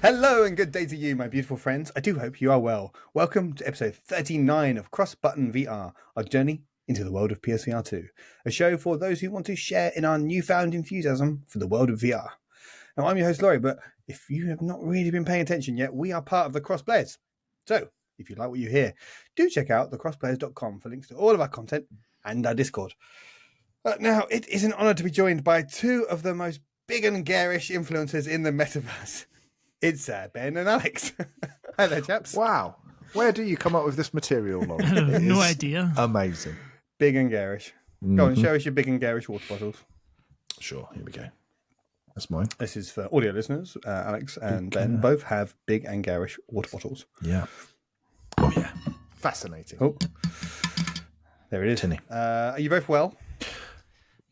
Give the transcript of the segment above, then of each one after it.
Hello and good day to you, my beautiful friends. I do hope you are well. Welcome to episode 39 of Cross Button VR, our journey into the world of PSVR2, a show for those who want to share in our newfound enthusiasm for the world of VR. Now, I'm your host, Laurie, but if you have not really been paying attention yet, we are part of the Crossplayers. So, if you like what you hear, do check out thecrossplayers.com for links to all of our content and our Discord. Now, it is an honour to be joined by two of the most big and garish influencers in the metaverse. It's Ben and Alex. Hi there, chaps. Wow. Where do you come up with this material, Laurie? No idea. Amazing. Big and garish. Go on, show us your big and garish water bottles. Sure, here we go. That's mine. This is for audio listeners. Alex and Ben both have big and garish water bottles. Yeah. Oh, yeah. Fascinating. Oh, there it is. Tinny. Are you both well?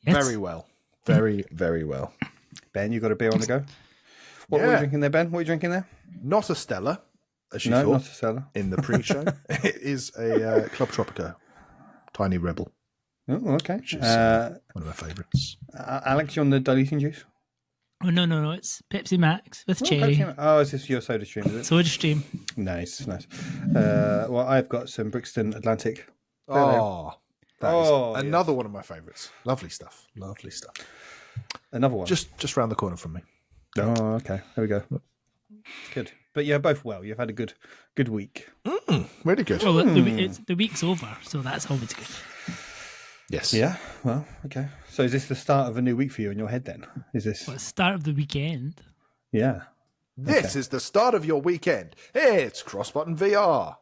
Yes. Very well. Very, very well. Ben, you got a beer on the go? What were you drinking there, Ben? What are you drinking there? Not a Stella, as you No, thought not a Stella. in the pre-show. It is a Club Tropica Tiny Rebel, Oh, okay. which is one of my favourites. Alex, you on the diluting juice? Oh, no. It's Pepsi Max with cherry. Pepsi. Oh, is this your soda stream, is it? Soda stream. Nice. Well, I've got some Brixton Atlantic. Oh, that is another yes. one of my favourites. Lovely stuff. Lovely stuff. Another one. Just round the corner from me. Oh, okay. There we go. Good. But you're both well. You've had a good week. Really good. Well, the week's over, so that's always good. Yes. Yeah. Well, okay. So is this the start of a new week for you in your head then? Is this? Well, it's the start of the weekend. Yeah. This is the start of your weekend. It's Cross Button VR.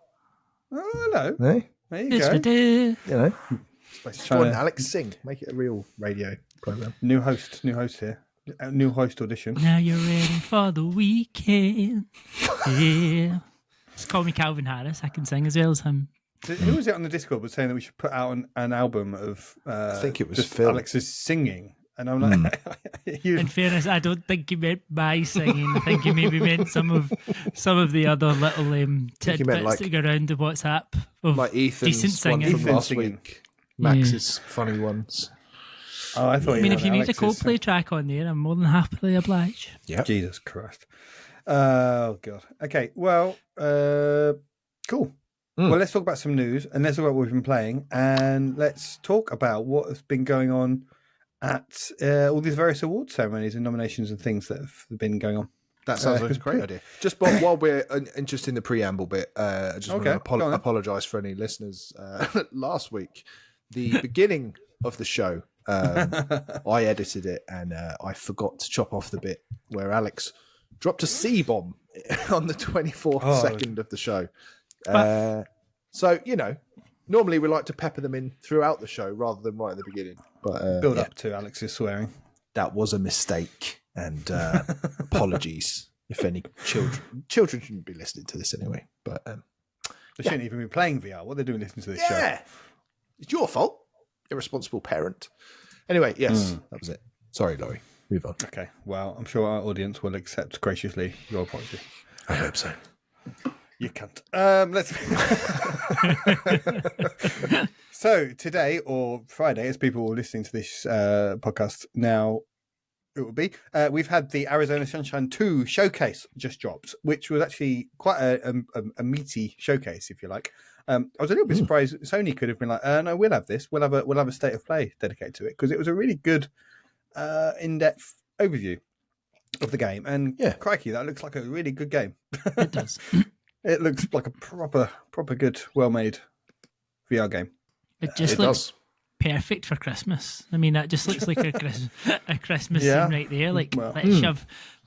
Oh, hello. Hey? There you It's go. You know, Trying Jordan, to- Alex, sing. Make it a real radio program. New host here. New host audition. Now you're ready for the weekend. Yeah. Just call me Calvin Harris. I can sing as well as him. Who was it on the Discord was saying that we should put out an album of I think it was just Phil. Alex's singing? And I'm like, you, In fairness, I don't think he meant my singing. I think he maybe meant some of the other little tidbits like- that go around the WhatsApp of Like Ethan's decent one singing. from last singing. week. Max's funny ones. oh, I thought. I mean, if you need a Alex's Coldplay track on there, I'm more than happily obliged. Yeah. Jesus Christ. Oh, God. Okay, well, cool. Well, let's talk about some news, and let's talk about what we've been playing, and let's talk about what has been going on at all these various award ceremonies and nominations and things that have been going on. That sounds like a great idea. Just while we're just in the preamble bit, I just want to go on then. apologise for any listeners. Last week, the beginning of the show, I edited it and I forgot to chop off the bit where Alex dropped a C-bomb on the 24th second of the show. So, normally we like to pepper them in throughout the show rather than right at the beginning. But Build up to Alex's swearing. that was a mistake, and apologies if any children shouldn't be listening to this anyway. But They shouldn't even be playing VR. What they're doing listening to this yeah, it's your fault, irresponsible parent. Anyway, yes, that was it. Sorry, Laurie. Move on. show. Okay, well, I'm sure our audience will accept graciously your apology. I hope so. You can't. Let's. So today or Friday, as people are listening to this podcast now, it will be. We've had the Arizona Sunshine 2 showcase just dropped, which was actually quite a meaty showcase, if you like. I was a little bit surprised Sony could have been like, "No, we'll have this. We'll have a state of play dedicated to it," because it was a really good, in-depth overview of the game. And crikey, that looks like a really good game. It does. It looks like a proper good, well-made VR game. It just It looks does. perfect for Christmas. I mean, that just looks like a Christmas Yeah. scene right there. Like, Well,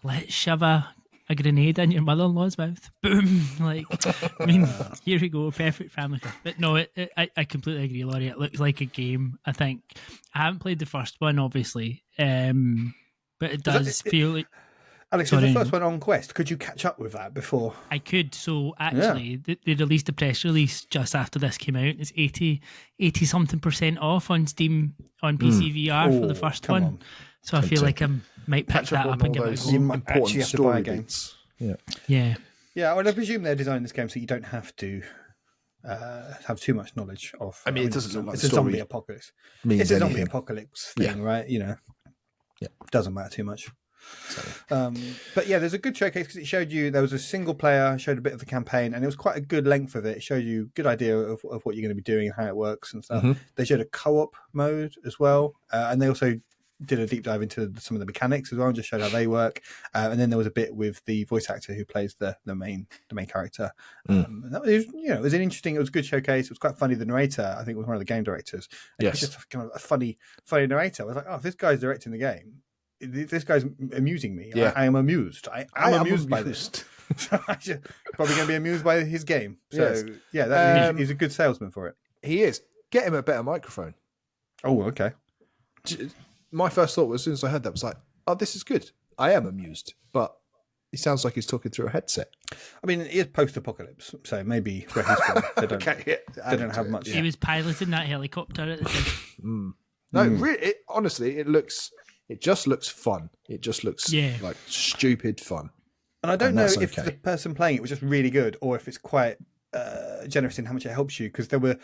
let's shove a grenade in your mother-in-law's mouth. Boom! Like, I mean, here we go, perfect family Christmas. But no, I completely agree, Laurie. It looks like a game. I think I haven't played the first one, obviously, but it does feel like. Alex, was the first one on Quest? Could you catch up with that before? I could. So actually, they released a press release just after this came out. It's 80 something % off on Steam on PC VR for the first come one. on. So I feel like I might pick Catch that up up on and all give it a those go. You might actually important have to buy a story game. beats. Yeah. Yeah. Yeah, well, I presume they're designing this game so you don't have to have too much knowledge of. I mean, it doesn't look like it's the a zombie story apocalypse. means It's a zombie anything. apocalypse thing, right? Yeah. Doesn't matter too much. But yeah, there's a good showcase because it showed you there was a single player, showed a bit of the campaign, and it was quite a good length of it. It showed you a good idea of what you're going to be doing and how it works and stuff. They showed a co-op mode as well, and they also did a deep dive into some of the mechanics as well, and just showed how they work. And then there was a bit with the voice actor who plays the main character. And that was, it was an interesting, it was a good showcase. It was quite funny. The narrator, I think, was one of the game directors. And it was just kind of a funny narrator. I was like, oh, if this guy's directing the game, this guy's amusing me. Yeah. I am amused. I am amused by this. So I'm probably going to be amused by his game. So he's a good salesman for it. He is. Get him a better microphone. Oh, okay. My first thought was, as soon as I heard that, was like, oh, this is good. I am amused, but he sounds like he's talking through a headset. I mean, it is post-apocalypse, so maybe where he's from, they don't have much. He was piloting that helicopter at the time. No, really, honestly, it just looks fun. It just looks like stupid fun. And I don't know if the person playing it was just really good or if it's quite generous in how much it helps you, because there were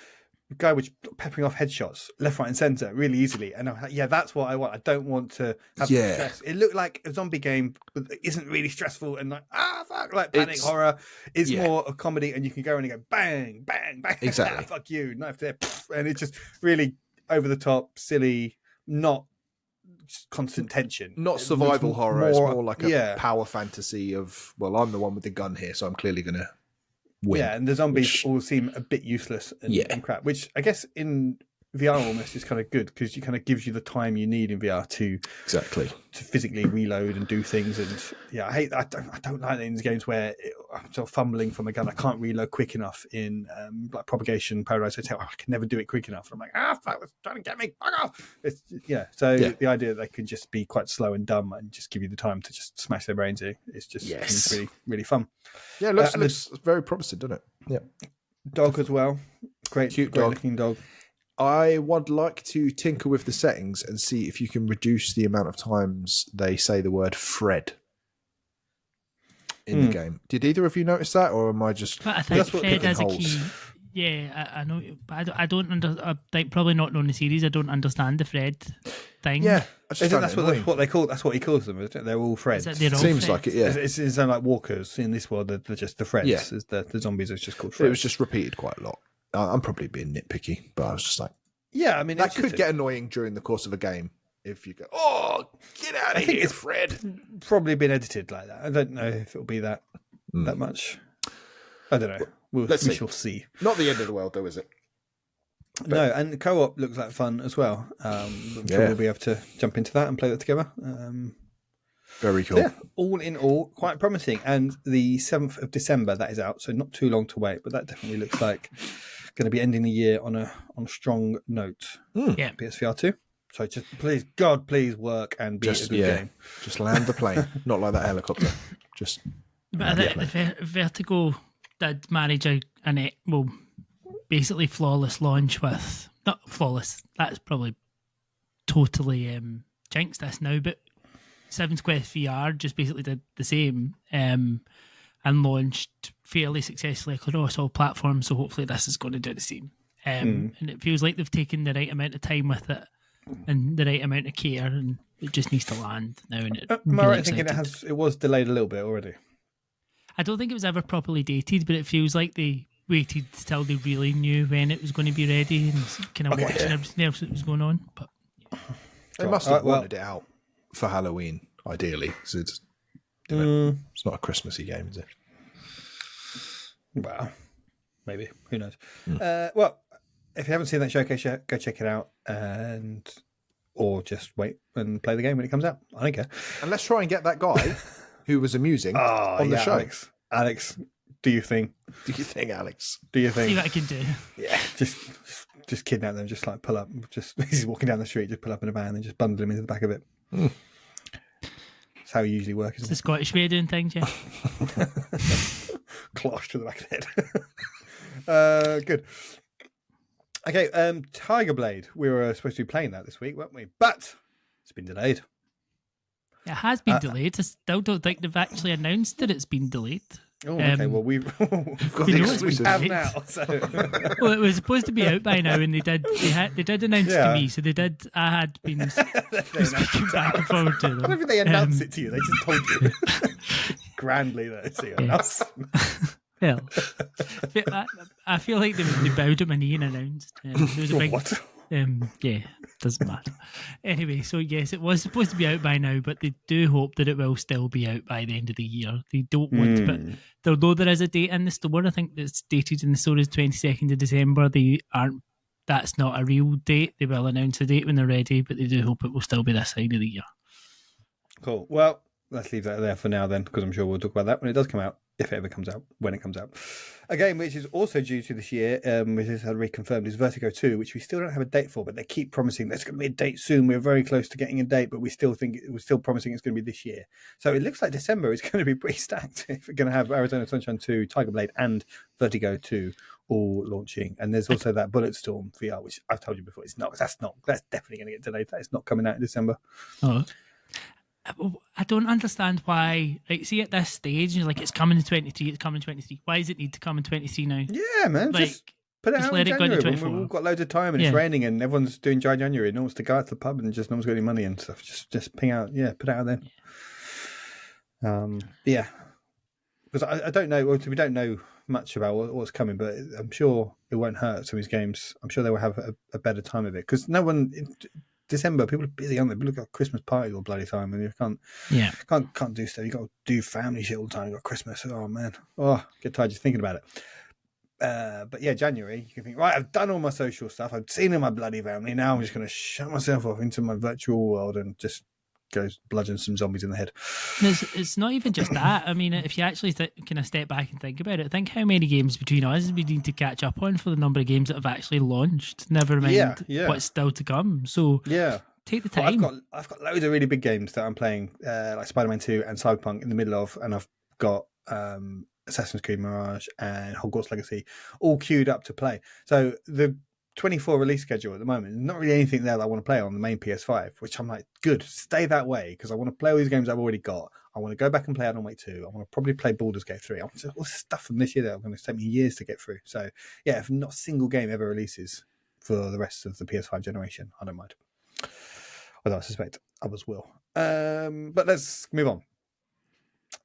a guy was peppering off headshots left, right, and centre really easily, and I'm like, yeah, that's what I want. I don't want to have stress. It looked like a zombie game that isn't really stressful and like fuck, like panic horror. It's more a comedy, and you can go in and go bang, bang, bang, exactly. Fuck you, knife there, and it's just really over the top, silly, not constant tension, not survival horror. It's more like a power fantasy of, well, I'm the one with the gun here, so I'm clearly gonna win. Yeah, and the zombies all seem a bit useless and crap, which I guess in VR almost is kind of good because it kind of gives you the time you need in VR to physically reload and do things. And I don't like these games where I'm sort of fumbling from a gun. I can't reload quick enough in like Propagation, Paradise Hotel. I can never do it quick enough. And I'm like, fuck, it's trying to get me. Fuck off. The idea that they could just be quite slow and dumb and just give you the time to just smash their brains in is just really, really fun. Yeah, it looks very promising, doesn't it? Yeah. Dog as well. Cute dog. Looking dog. I would like to tinker with the settings and see if you can reduce the amount of times they say the word Fred in the game. Did either of you notice that, or am I just? But I think Fred is a key. Yeah, I know, but I don't like probably not knowing the series. I don't understand the Fred thing. Yeah, that's what they call. That's what he calls them. Isn't it? They're all Freds. Seems like it. Yeah, it's like walkers in this world. They're just the Freds. Yeah. The zombies are just called Freds. It was just repeated quite a lot. I'm probably being nitpicky, but I was just like, yeah, I mean, that could get annoying during the course of a game if you go, oh, get out of here, it's Fred. Probably been edited like that. I don't know if it'll be that much. I don't know. We shall see. Not the end of the world, though, is it? But no, and the co-op looks like fun as well. I'm sure we'll be able to jump into that and play that together. Very cool. Yeah, all in all, quite promising. And the 7th of December, that is out, so not too long to wait, but that definitely looks like going to be ending the year on a strong note. Yeah. PSVR2. So just please work and be a good game. Just land the plane. Not like that helicopter. Just. But I think the Vertigo did manage basically flawless launch with, not flawless, that's probably totally jinxed this now, but 7 Quest VR just basically did the same and launched fairly successfully across all platforms, so hopefully this is going to do the same. And it feels like they've taken the right amount of time with it and the right amount of care, and it just needs to land now. And am I right thinking it was delayed a little bit already? I don't think it was ever properly dated, but it feels like they waited till they really knew when it was going to be ready and kind of watching everything else that was going on. But they must have wanted it out for Halloween, ideally. So it's not a Christmassy game, is it? Well, maybe. Who knows? Well, if you haven't seen that showcase yet, go check it out, or just wait and play the game when it comes out. I don't care. And let's try and get that guy who was amusing on the show. Alex, do you think? Do you think, Alex? See what I can do. Yeah, just kidnap them. Just like pull up. He's walking down the street. Just pull up in a van and just bundle him into the back of it. That's how you usually work. It's the Scottish way of doing things, yeah. Closh to the back of the head. Good. Okay, Tiger Blade. We were supposed to be playing that this week, weren't we? But it's been delayed. It has been delayed. I still don't think they've actually announced that it's been delayed. Oh, okay. Well, we've got we the know it's exclusive great. now. So. Well, it was supposed to be out by now, and they did announce Yeah. to me. So they did. I had been speaking back and forward to them. I don't think they announced it to you. They just told you grandly that it's us. Well, I feel like they bowed at my knee and announced. There was a big. What? Yeah, doesn't matter. Anyway, so yes, it was supposed to be out by now, but they do hope that it will still be out by the end of the year. They don't want, but although there is a date in the store, I think that's dated in the store is 22nd of December. They aren't. That's not a real date. They will announce a date when they're ready, but they do hope it will still be this side of the year. Cool. Well, let's leave that there for now then, because I'm sure we'll talk about that when it does come out, if it ever comes out, when it comes out. A game which is also due to this year, which is reconfirmed, is Vertigo 2, which we still don't have a date for, but they keep promising there's going to be a date soon. We're very close to getting a date, but we're still promising it's going to be this year. So it looks like December is going to be pretty stacked if we're going to have Arizona Sunshine 2, Tiger Blade, and Vertigo 2 all launching. And there's also that Bulletstorm VR, which I've told you before, that's definitely going to get delayed. That is not coming out in December. Oh. I don't understand why. Like, see, at this stage, you're like, it's coming in 23. It's coming in 23. Why does it need to come in 23 now? Yeah, man. Like, just put it just out let in it go into January when 24. we've all got loads of time and it's raining and everyone's doing dry January. No one's to go out to the pub and just no one's got any money and stuff. Just ping out. Yeah, put it out then. Yeah. Because I don't know. Well, we don't know much about what's coming, but I'm sure it won't hurt some of these games. I'm sure they will have a better time of it because no one. December, people are busy, aren't they? People have got Christmas parties all bloody time, and you can't do stuff. You got to do family shit all the time. You got Christmas. Oh man, get tired just thinking about it. But yeah, January, you can think, right, I've done all my social stuff. I've seen all my bloody family. Now I'm just going to shut myself off into my virtual world and just go bludgeon some zombies in the head. It's not even just that. I mean, if you actually kind of step back and think about it, think how many games between us we need to catch up on for the number of games that have actually launched. Never mind what's still to come. So take the time. Well, I've got loads of really big games that I'm playing, like Spider-Man 2 and Cyberpunk in the middle of, and I've got Assassin's Creed Mirage and Hogwarts Legacy all queued up to play. So the 24 release schedule at the moment, there's not really anything there that I want to play on the main PS5, which I'm like, good, stay that way, because I want to play all these games I've already got. I want to go back and play Alan Wake 2. I want to probably play Baldur's Gate 3. I want to all this stuff from this year that are going to take me years to get through. So yeah, if not a single game ever releases for the rest of the PS5 generation, I don't mind. Although I suspect others will. But let's move on.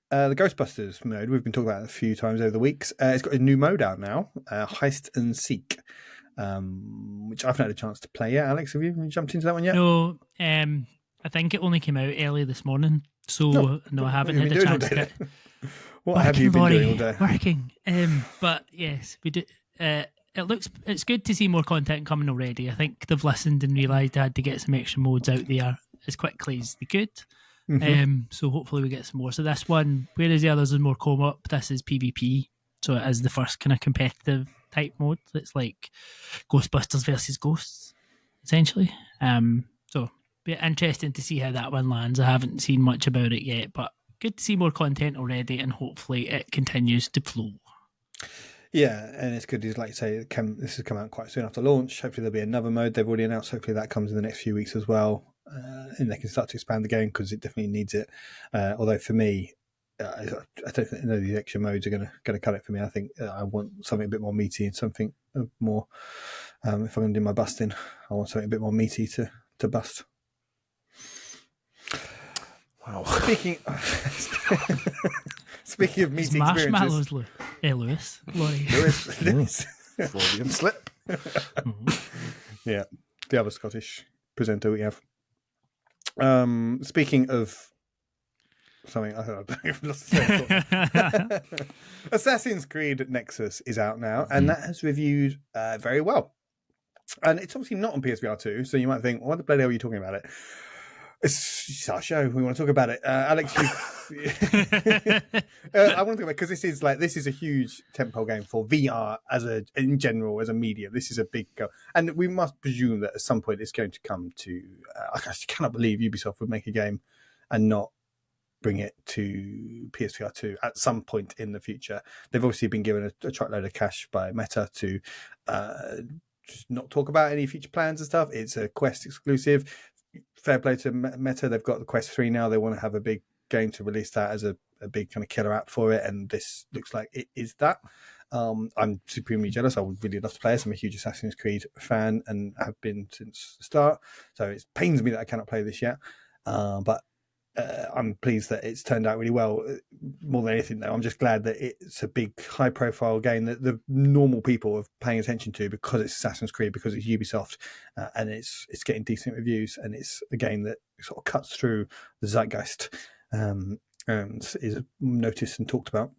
The Ghostbusters mode, we've been talking about it a few times over the weeks. It's got a new mode out now, Heist and Seek. Which I've not had a chance to play yet. Alex, have you jumped into that one yet? No, I think it only came out early this morning, so no, I haven't had a chance to. What have you been doing all day? Working. But yes, we do. It's good to see more content coming already. I think they've listened and realised they had to get some extra modes out there as quickly as they could. Mm-hmm. So hopefully we get some more. So this one, whereas the others is more co-op, this is PvP. So it is the first kind of competitive type mode. It's like Ghostbusters versus Ghosts, essentially. So be interesting to see how that one lands. I haven't seen much about it yet, but good to see more content already, and hopefully it continues to flow. Yeah, and it's good. Like you say, this has come out quite soon after launch. Hopefully there'll be another mode they've already announced. Hopefully that comes in the next few weeks as well, and they can start to expand the game because it definitely needs it. Although for me, I don't know these extra modes are going to cut it for me. I think I want something a bit more meaty and something more. If I'm going to do my busting, I want something a bit more meaty to bust. Wow. Speaking of meaty marshmallows, experiences, Lewis. Freudian slip. Yeah, the other Scottish presenter we have. Speaking of something, I've lost the Assassin's Creed Nexus is out now, and that has reviewed very well. And it's obviously not on PSVR2, so you might think, "What the bloody hell are you talking about it?" It's our show. We want to talk about it, Alex. I want to talk about it because this is a huge tentpole game for VR in general as a media. This is a big go, and we must presume that at some point it's going to come to. I cannot believe Ubisoft would make a game and not bring it to PSVR2 at some point in the future. They've obviously been given a truckload of cash by Meta to just not talk about any future plans and stuff. It's a Quest exclusive. Fair play to Meta. They've got the Quest 3 now. They want to have a big game to release that as a big kind of killer app for it, and this looks like it is that. I'm supremely jealous. I would really love to play this. I'm a huge Assassin's Creed fan and have been since the start. So it pains me that I cannot play this yet. But I'm pleased that it's turned out really well. More than anything, though, I'm just glad that it's a big, high-profile game that the normal people are paying attention to because it's Assassin's Creed, because it's Ubisoft, and it's getting decent reviews, and it's a game that sort of cuts through the zeitgeist and is noticed and talked about.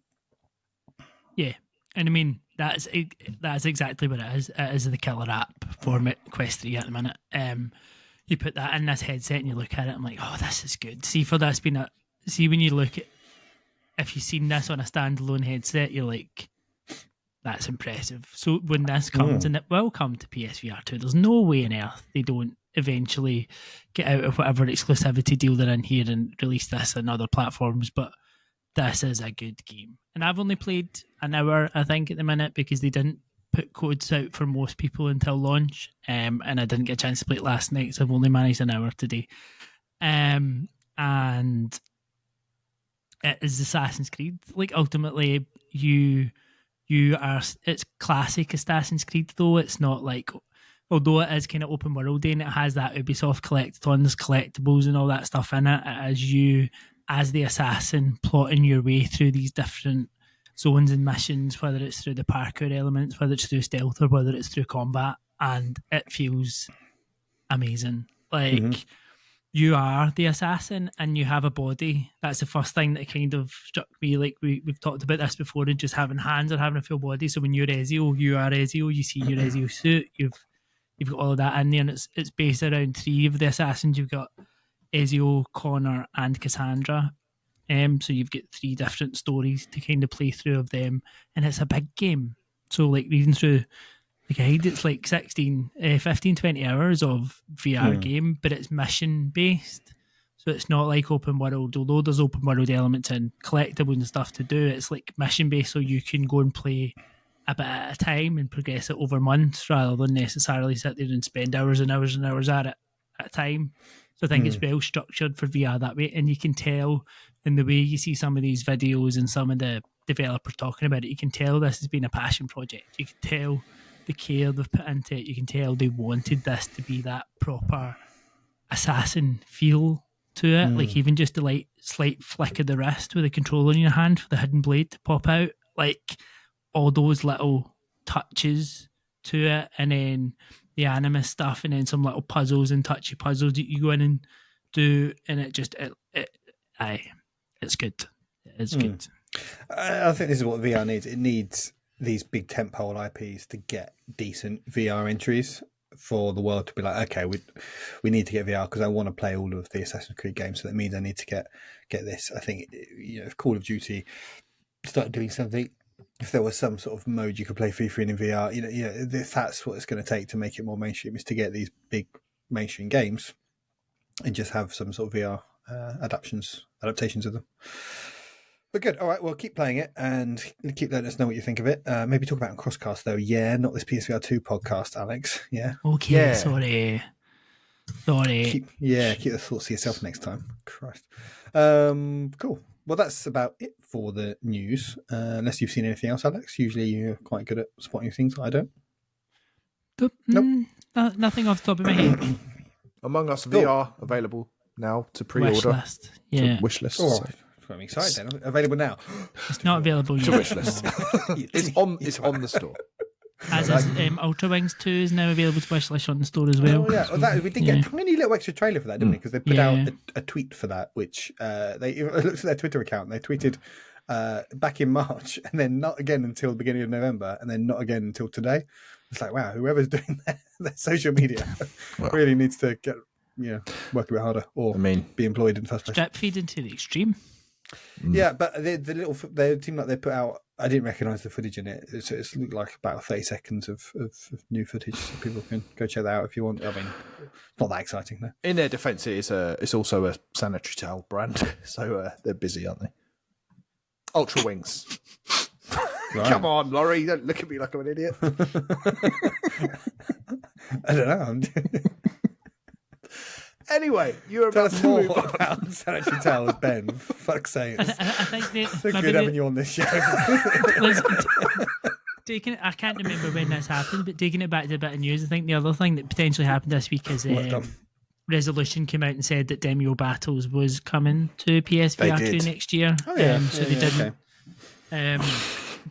Yeah. And I mean, that's exactly what it is. It is the killer app for Quest 3 at the minute. You put that in this headset and you look at it, I'm like, oh, this is good. See, for this being see, when you look at, if you've seen this on a standalone headset, you're like, that's impressive. So when this comes, and it will come to PSVR2, there's no way on earth they don't eventually get out of whatever exclusivity deal they're in here and release this on other platforms, but this is a good game. And I've only played an hour, I think, at the minute, because they didn't put codes out for most people until launch, and I didn't get a chance to play it last night, so I've only managed an hour today. And it is Assassin's Creed. Like, ultimately, you are, it's classic Assassin's Creed, though. It's not like, although it is kind of open world and it has that Ubisoft collectathons, collectibles and all that stuff in it, as you, as the assassin, plotting your way through these different zones and missions, whether it's through the parkour elements, whether it's through stealth, or whether it's through combat, and it feels amazing. Like, you are the assassin and you have a body. That's the first thing that kind of struck me. Like, we've talked about this before, and just having hands or having a full body. So when you're Ezio, you are Ezio. You see your Ezio suit. You've got all of that in there, and it's based around three of the assassins. You've got Ezio, Connor, and Cassandra. So you've got three different stories to kind of play through of them, and it's a big game. So, like, reading through the guide, it's like 15, 20 hours of VR game, but it's mission based. So it's not like open world, although there's open world elements and collectibles and stuff to do. It's like mission based, so you can go and play a bit at a time and progress it over months rather than necessarily sit there and spend hours and hours and hours at it at a time. So I think it's well structured for VR that way, and you can tell in the way you see some of these videos and some of the developers talking about it, you can tell this has been a passion project. You can tell the care they've put into it. You can tell they wanted this to be that proper assassin feel to it. Like, even just the slight flick of the wrist with the controller in your hand for the hidden blade to pop out. Like, all those little touches to it, and then the anime stuff, and then some little puzzles and touchy puzzles that you go in and do, and it's good. It's good. I think this is what VR needs. It needs these big tentpole IPs to get decent VR entries for the world to be like, okay, we need to get VR because I want to play all of the Assassin's Creed games, so that means I need to get this. I think, if Call of Duty started doing something, if there was some sort of mode you could play FIFA in VR, if that's what it's going to take to make it more mainstream, is to get these big mainstream games and just have some sort of VR adaptations of them. But good. All right, well, keep playing it and keep letting us know what you think of it. Maybe talk about it on Crosscast, though. Yeah, not this PSVR2 podcast, Alex. Yeah. Okay, yeah. Sorry. Keep the thoughts to yourself next time. Christ. Cool. Well, that's about it for the news. Unless you've seen anything else, Alex. Usually you're quite good at spotting things. I don't. Nope. Nothing off the top of my head. Among Us VR available now to pre-order. Wishlist. Yeah. Wishlist. Oh, So I'm excited then. Available now. It's not available yet. to wishlist. It's on the store. As is Ultra Wings 2 is now available to wishlist on the store as well. Oh, yeah. Well, we did get a tiny little extra trailer for that, didn't we? Because they put out a tweet for that, which they looked at their Twitter account, and they tweeted back in March, and then not again until the beginning of November, and then not again until today. It's like, wow, whoever's doing their social media really needs to get work a bit harder, or be employed in the first place. Strip feed into the extreme. Yeah, but the team that they put out, I didn't recognise the footage in it. It's looked like about 30 seconds of new footage, so people can go check that out if you want. I mean, it's not that exciting, though. In their defence, it's also a sanitary towel brand, so they're busy, aren't they? Ultra Wings. Right. Come on, Laurie, don't look at me like I'm an idiot. I don't know. Anyway, you're Tell about us to more move on. about Sanitary Tales, Ben. For fuck's sake. I think It's so good having you on this show. taking it, I can't remember when this happened, but taking it back to a bit of news, I think the other thing that potentially happened this week is Resolution came out and said that Demio Battles was coming to PSVR2 next year. Oh, yeah. So they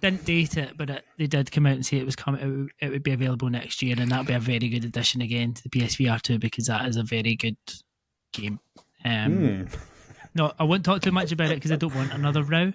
didn't date it, but they did come out and say it was coming. It would be available next year, and that'd be a very good addition again to the PSVR2 because that is a very good game. No, I won't talk too much about it because I don't want another row.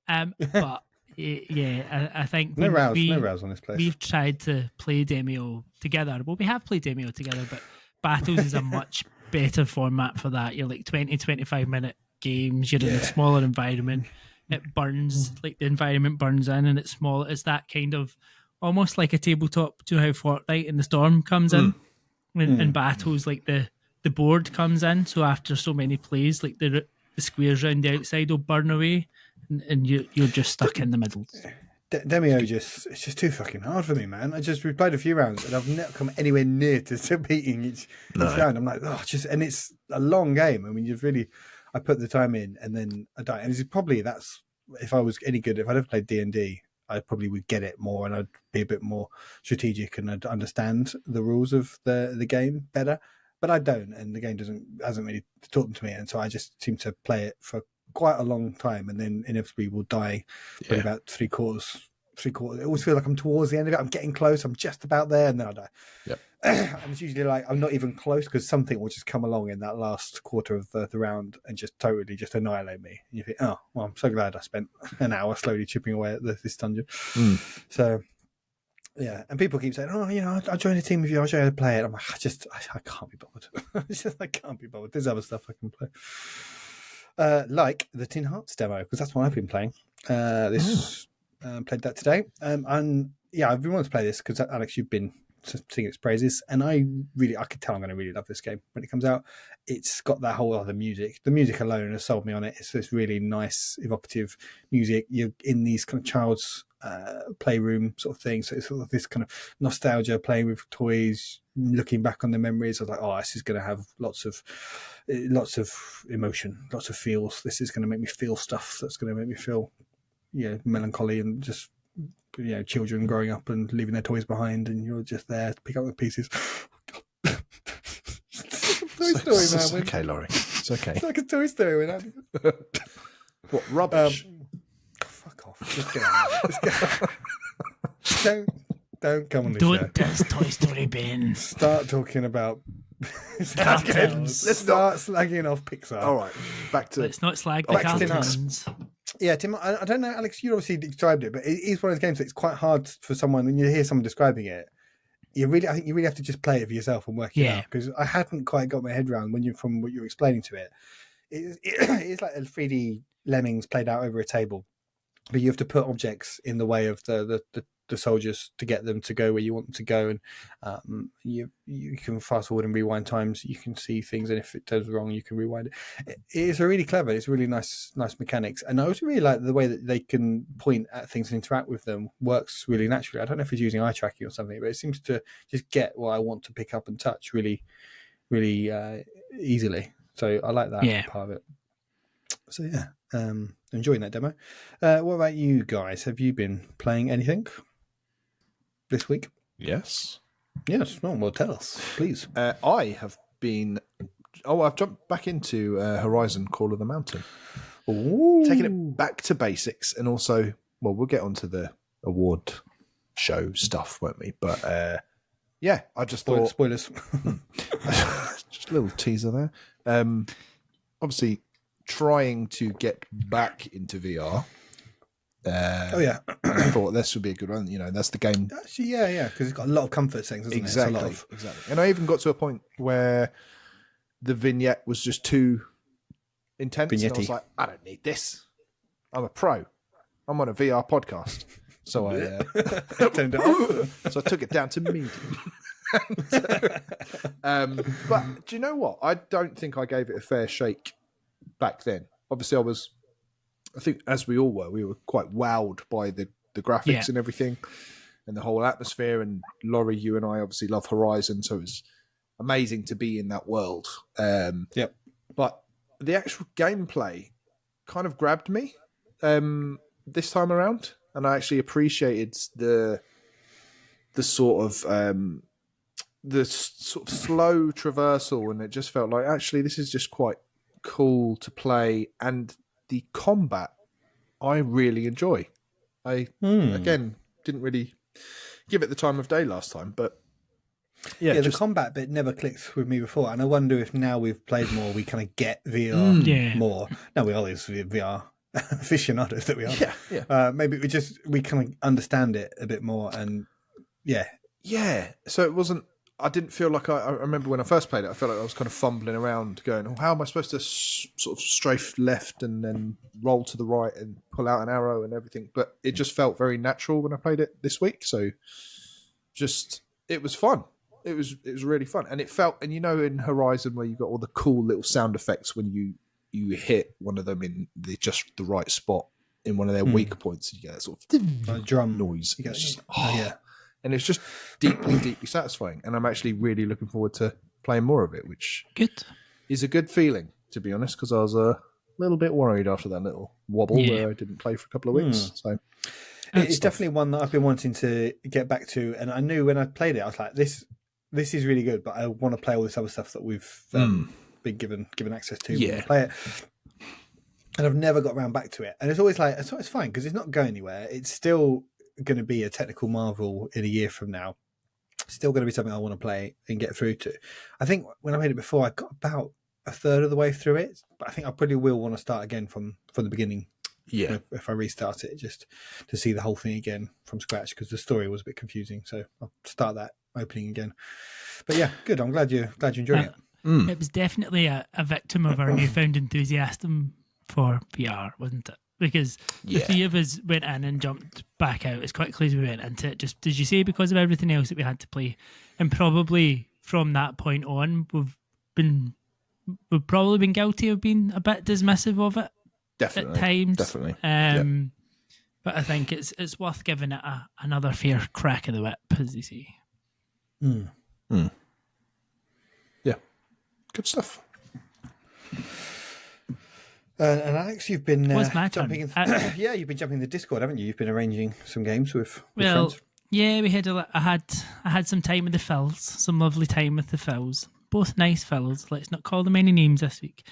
But yeah, I think no rows on this place. We've tried to play Demio together. Well, we have played Demio together, but Battles is a much better format for that. You're like 20-25 minute games. You're in a smaller environment. It burns, like the environment burns in, and it's small. It's that kind of almost like a tabletop. Do you know how Fortnite and the Storm comes in? In Battles, like the board comes in. So after so many plays, like the squares around the outside will burn away, and you're just stuck in the middle. Demio it's just too fucking hard for me, man. I just replayed a few rounds and I've never come anywhere near to beating each round. I'm like, and it's a long game. I mean, I put the time in and then I die. And that's if I was any good, if I'd ever played D&D, I probably would get it more and I'd be a bit more strategic and I'd understand the rules of the game better. But I don't, and the game hasn't really taught them to me, and so I just seem to play it for quite a long time, and then inevitably will die by about three quarters. It always feels like I'm towards the end of it. I'm getting close. I'm just about there, and then I die. Yep. And it's usually like I'm not even close because something will just come along in that last quarter of the round and just totally just annihilate me. And you think, oh, well, I'm so glad I spent an hour slowly chipping away at this dungeon. So. Yeah, and people keep saying, "Oh, I'll join a team with you. I'll show you how to play it." I'm like, I can't be bothered. I can't be bothered. There's other stuff I can play, like the Tin Hearts demo, because that's what I've been playing. Played that today, and yeah, I've been wanting to play this because Alex, you've been singing its praises, and I could tell I'm going to really love this game when it comes out. It's got that whole other music. The music alone has sold me on it. It's this really nice, evocative music. You're in these kind of child's playroom sort of thing, so it's sort of this kind of nostalgia, playing with toys, looking back on the memories. I was like, oh, this is going to have lots of emotion, lots of feels. This is going to make me feel stuff that's going to make me feel melancholy and just children growing up and leaving their toys behind, and you're just there to pick up the pieces. Toy Story, man. Okay, Laurie. It's okay. It's like a Toy Story. What rubbish? Fuck off. Just get out. Don't come on the show. Don't diss Toy Story, Ben. Start talking about cartoons. Let's start slagging off Pixar. All right, back to let's not slag the cartoons. Yeah, Tim, I don't know, Alex, you obviously described it, but it is one of those games that it's quite hard for someone, when you hear someone describing it, I think you really have to just play it for yourself and work it out, because I hadn't quite got my head around from what you were explaining to it. It's like a 3D Lemmings played out over a table, but you have to put objects in the way of the soldiers to get them to go where you want them to go, and you can fast forward and rewind times. You can see things, and if it goes wrong, you can rewind it. It's really clever. It's really nice mechanics, and I also really like the way that they can point at things and interact with them. Works really naturally. I don't know if it's using eye tracking or something, but it seems to just get what I want to pick up and touch really, really easily. So I like that part of it. So yeah, enjoying that demo. What about you guys? Have you been playing anything this week? Yes. Well, tell us, please. I have been. I've jumped back into Horizon Call of the Mountain. Ooh. Taking it back to basics, and also, well, we'll get onto the award show stuff, won't we? But I just thought spoilers. Just a little teaser there. Obviously, trying to get back into VR. I thought this would be a good one. That's the game. Actually, because it's got a lot of comfort things, hasn't exactly, it? Exactly. And I even got to a point where the vignette was just too intense. And I was like, I don't need this. I'm a pro. I'm on a VR podcast. So I turned it off. So I took it down to medium. But do you know what? I don't think I gave it a fair shake back then. Obviously, I think, as we all were, we were quite wowed by the graphics and everything, and the whole atmosphere. And Laurie, you and I obviously love Horizon, so it was amazing to be in that world. Yep. But the actual gameplay kind of grabbed me this time around, and I actually appreciated the sort of slow traversal, and it just felt like actually this is just quite cool to play, and the combat I really enjoy. I again didn't really give it the time of day last time, but the combat bit never clicked with me before, and I wonder if now we've played more, we kind of get VR more. No, we always VR aficionados that we are. Yeah. Maybe we kind of understand it a bit more, and yeah. So it wasn't. I didn't feel like I remember when I first played it. I felt like I was kind of fumbling around, going, "Oh, how am I supposed to sort of strafe left and then roll to the right and pull out an arrow and everything?" But it just felt very natural when I played it this week. So, it was fun. It was really fun, and it felt. And in Horizon, where you got all the cool little sound effects when you hit one of them in just the right spot in one of their weak points, you get that sort of drum noise. You get, yeah. And it's just deeply, deeply satisfying. And I'm actually really looking forward to playing more of it, which is a good feeling, to be honest, because I was a little bit worried after that little wobble where I didn't play for a couple of weeks. So it's definitely one that I've been wanting to get back to. And I knew when I played it, I was like, this is really good, but I want to play all this other stuff that we've been given access to when I play it. And I've never got around back to it. And it's always like, it's fine because it's not going anywhere. It's still going to be a technical marvel in a year from now. Still going to be something I want to play and get through to. I think when I played it before, I got about a third of the way through it, but I think I probably will want to start again from the beginning. Yeah, if I restart it, just to see the whole thing again from scratch, because the story was a bit confusing. So I'll start that opening again. But yeah, good. I'm glad you enjoyed it. It was definitely a victim of our newfound enthusiasm for VR, wasn't it? Because the three of us went in and jumped back out as quickly as we went into it. Just, as you say, because of everything else that we had to play. And probably from that point on, we've probably been guilty of being a bit dismissive of it. Definitely. At times. Definitely. But I think it's worth giving it another fair crack of the whip, as they say. Yeah. Good stuff. And Alex, you've been jumping in. You've been jumping in the Discord, haven't you? You've been arranging some games with friends. Yeah, we had I had some time with the Phils, some lovely time with the Phils. Both nice Phils. Let's not call them any names this week.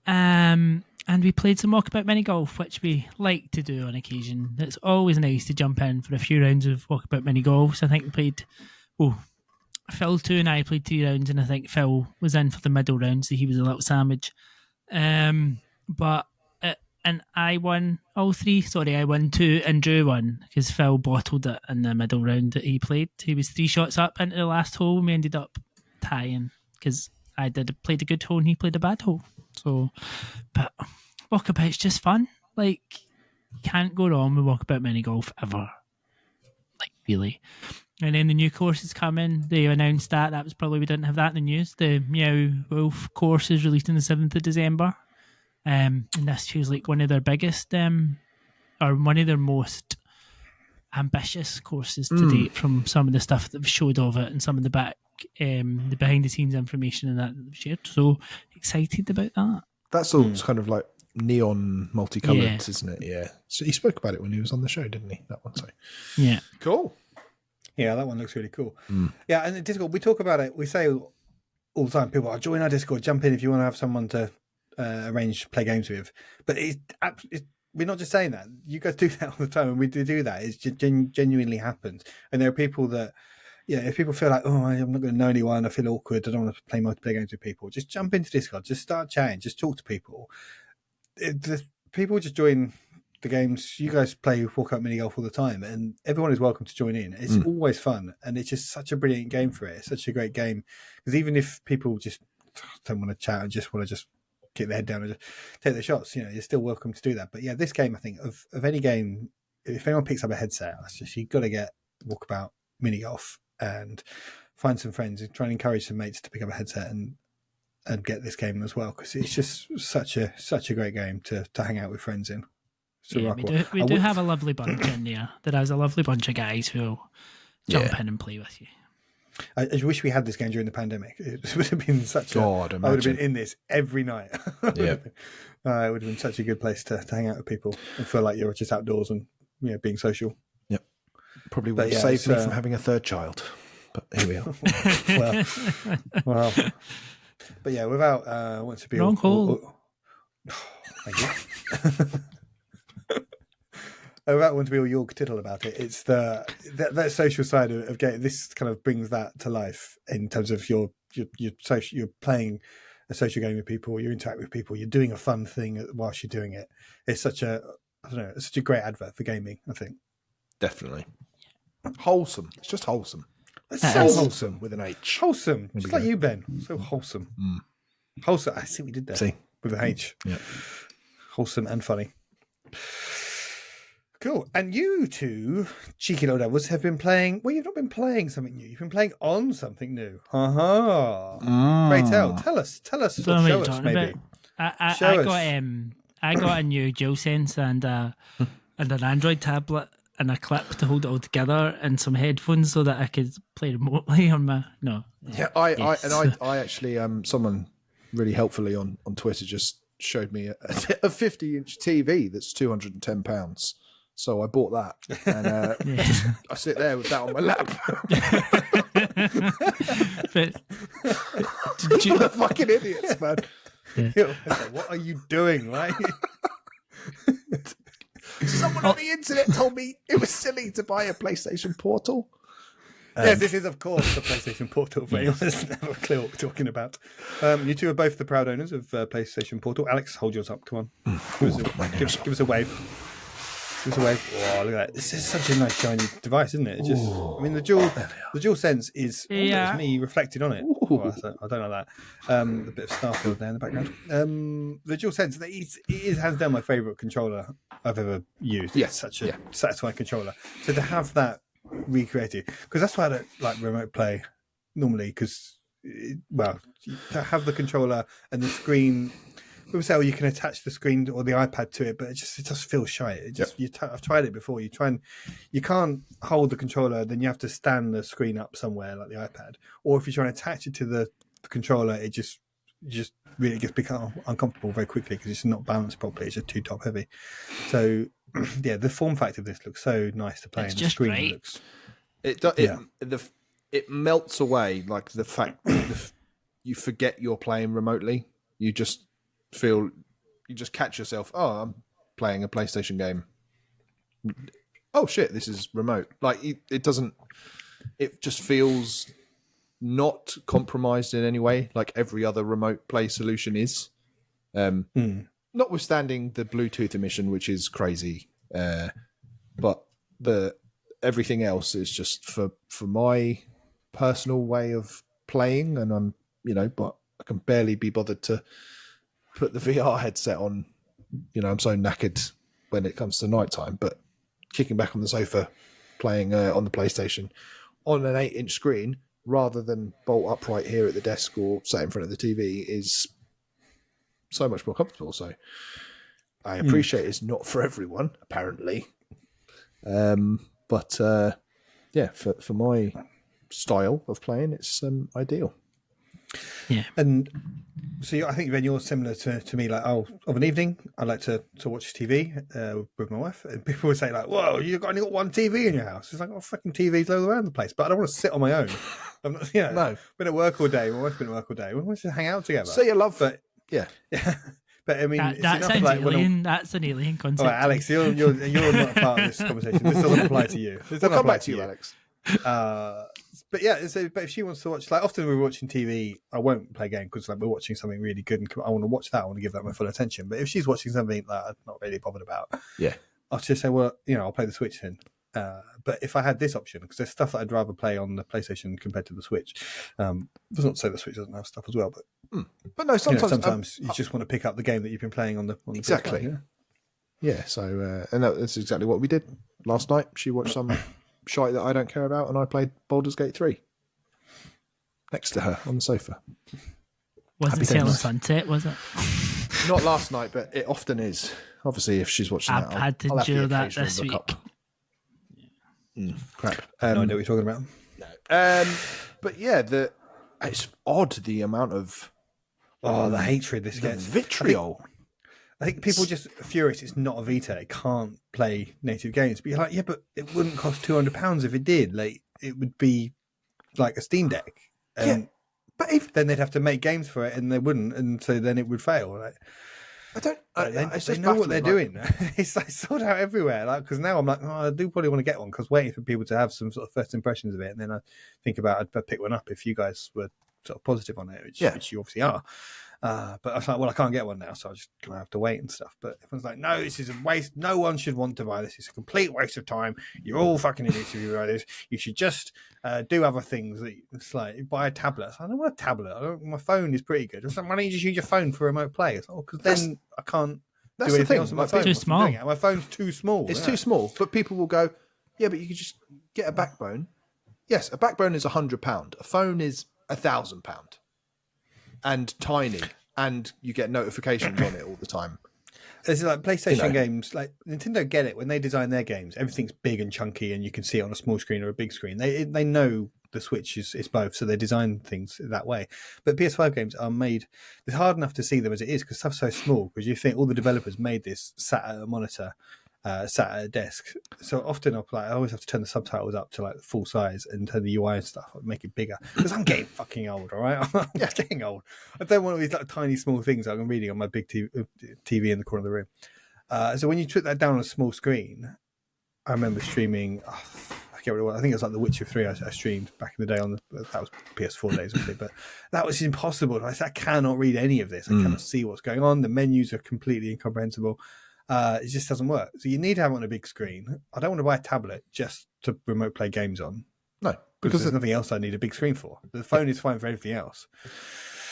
And we played some walkabout mini golf, which we like to do on occasion. It's always nice to jump in for a few rounds of walkabout mini golf. So I think we played. Phil 2 and I played 3 rounds, and I think Phil was in for the middle round, so he was a little sandwich. And I won all 3. Sorry, I won 2 and Drew 1 because Phil bottled it in the middle round that he played. He was 3 shots up into the last hole, and we ended up tying because I played a good hole and he played a bad hole. So, but walkabout's just fun. Like, can't go wrong with walkabout mini golf ever. Like, really. And then the new course is coming. They announced that was probably, we didn't have that in the news. The Meow Wolf course is released on the 7th of December. And this feels like one of their biggest, or one of their most ambitious courses to date from some of the stuff that they've showed of it and some of the the behind the scenes information and that they've shared. So excited about that. That's all kind of like neon multicolored, isn't it? Yeah. So he spoke about it when he was on the show, didn't he? That one. So yeah, cool. Yeah, that one looks really cool. Yeah, and the Discord, we talk about it. We say all the time, people, join our Discord, jump in if you want to have someone to arrange play games with. But we're not just saying that. You guys do that all the time, and we do that. It genuinely happens. And there are people that, if people feel like, oh, I'm not going to know anyone, I feel awkward, I don't want to play multiplayer games with people, just jump into Discord, just start chatting, just talk to people. People just join the games. You guys play Walkout Mini Golf all the time, and everyone is welcome to join in. It's always fun, and it's just such a brilliant game for it. It's such a great game, because even if people just don't want to chat and just want to just get their head down and just take their shots, you're still welcome to do that. But yeah, this game, I think, of any game, if anyone picks up a headset, you've got to get Walkabout Mini Golf and find some friends and try and encourage some mates to pick up a headset and get this game as well, because it's just such a great game to hang out with friends in. So we do have a lovely bunch in there. There is a lovely bunch of guys who'll jump in and play with you. I wish we had this game during the pandemic. It would have been such I would have been in this every night. Yeah. It would have been such a good place to hang out with people and feel like you're just outdoors and being social. Yep. Probably would have saved me from having a third child. But here we are. well. But yeah, without want to be wrong hole. Thank you. Without wanting to be all York tittle about it, it's that social side of game. This kind of brings that to life in terms of you're playing a social game with people, you interact with people, you're doing a fun thing whilst you're doing it. It's such a great advert for gaming, I think. Definitely. Wholesome. It's just wholesome. It's so wholesome. With an H. Wholesome. Just like you, Ben. So wholesome. Wholesome. I see what we did there. See? With an H. Yeah. Wholesome and funny. Cool. And you two, cheeky little devils, have been playing... Well, you've not been playing something new. You've been playing on something new. Great tell. Tell us. Show us, maybe. I got a new DualSense and an Android tablet and a clip to hold it all together and some headphones so that I could play remotely on my... No. Yeah, I actually, someone really helpfully on Twitter just showed me a 50-inch TV that's £210. So I bought that, and I sit there with that on my lap. But You're fucking idiots, man. Yeah. What are you doing, right? Someone on the internet told me it was silly to buy a PlayStation Portal. Yes, this is, of course, the PlayStation Portal. For anyone that's never clue what we're talking about. You two are both the proud owners of PlayStation Portal. Alex, hold yours up. Come on. Give us a wave. Give us a wave. Oh, look at that. This is such a nice shiny device, isn't it? It just, I mean, the DualSense is almost me reflected on it. Oh, I don't know that. A bit of Starfield there in the background. The DualSense, it is hands down my favourite controller I've ever used. It's such a satisfying controller. So to have that recreated, because that's why I don't like remote play normally, because, to have the controller and the screen... People say, you can attach the screen or the iPad to it, but it just feels shy. I've tried it before. You can't hold the controller, then you have to stand the screen up somewhere like the iPad. Or if you try and attach it to the controller, it just really gets become uncomfortable very quickly because it's not balanced properly. It's just too top heavy. So the form factor of this looks so nice to play. It's and just the screen great. looks. It melts away, like the fact that you forget you're playing remotely. You just catch yourself. Oh, I'm playing a PlayStation game. Oh shit, this is remote. Like it doesn't. It just feels not compromised in any way, like every other remote play solution is. Notwithstanding the Bluetooth emission, which is crazy, but everything else is just for my personal way of playing, and I'm but I can barely be bothered to put the VR headset on. I'm so knackered when it comes to nighttime, but kicking back on the sofa, playing on the PlayStation on an 8-inch screen rather than bolt upright here at the desk or sat in front of the TV is so much more comfortable. So I appreciate it's not for everyone, apparently. But for my style of playing, it's ideal. Yeah. And so I think, Ben, you're similar to me. Like, of an evening, I like to watch TV with my wife. And people would say, like, whoa, you've only got one TV in your house. It's like, fucking TVs all around the place. But I don't want to sit on my own. I'm not, No. Been at work all day. My wife's been at work all day. We want to hang out together. So you love... But, yeah. But I mean, that sounds like alien. That's an alien concept. All right, Alex, you're not a part of this conversation. This doesn't apply to you. We'll come back to you, Alex. But yeah, but if she wants to watch, like, often we're watching TV, I won't play a game because, like, we're watching something really good and I want to watch that. I want to give that my full attention. But if she's watching something that I'm not really bothered about, I'll just say, well, I'll play the Switch then. But if I had this option, because there's stuff that I'd rather play on the PlayStation compared to the Switch. Does not say the Switch doesn't have stuff as well, but no, sometimes you just want to pick up the game that you've been playing on the exactly. PS5, Yeah. So and that's exactly what we did last night. She watched some shite that I don't care about, and I played Baldur's Gate 3 next to her on the sofa. Wasn't Sailor Sunset, was it? Not last night, but it often is. Obviously, if she's watching that, I've had to endure that this week. Crap. No idea what you're talking about. No, But yeah, it's odd the amount of the hatred this the gets. vitriol. I think people are just furious it's not a Vita. It can't play native games. But you're like, yeah, but it wouldn't cost £200 if it did. Like, it would be like a Steam Deck. And but then they'd have to make games for it, and they wouldn't, and so then it would fail. Like, they know what they're doing. It's like sold out everywhere. Like, because now I'm like, I do probably want to get one because waiting for people to have some sort of first impressions of it, and then I think about I'd pick one up if you guys were sort of positive on it, which you obviously are. But I was like, well, I can't get one now, so I'm just gonna have to wait and stuff. But everyone's like, no, this is a waste. No one should want to buy this. It's a complete waste of time. You're all fucking idiots if you buy this. You should just do other things. It's like buy a tablet. I don't want a tablet. My phone is pretty good. It's like, why don't you just use your phone for remote play? It's like, because then I can't do anything else on my phone. Too small. My phone's too small. It's too small. But people will go, yeah, but you could just get a backbone. Yes, a backbone is £100. A phone is £1,000. And tiny, and you get notifications on it all the time. It's like PlayStation games, like Nintendo get it when they design their games. Everything's big and chunky, and you can see it on a small screen or a big screen. They know the Switch is both, so they design things that way. But PS5 games are made. It's hard enough to see them as it is because stuff's so small. Because you think all the developers made this sat at a monitor, sat at a desk. So often I always have to turn the subtitles up to like full size and turn the UI and stuff, make it bigger because I'm getting fucking old. All right, I'm getting old. I don't want all these like tiny small things like I'm reading on my big TV in the corner of the room. So when you took that down on a small screen, I remember streaming. I forget what it was. I think it was like The Witcher 3. I streamed back in the day that was PS4 days, obviously, but that was impossible. I cannot read any of this. I cannot see what's going on. The menus are completely incomprehensible. It just doesn't work. So you need to have it on a big screen. I don't want to buy a tablet just to remote play games on. No, because there's nothing else I need a big screen for. The phone is fine for everything else.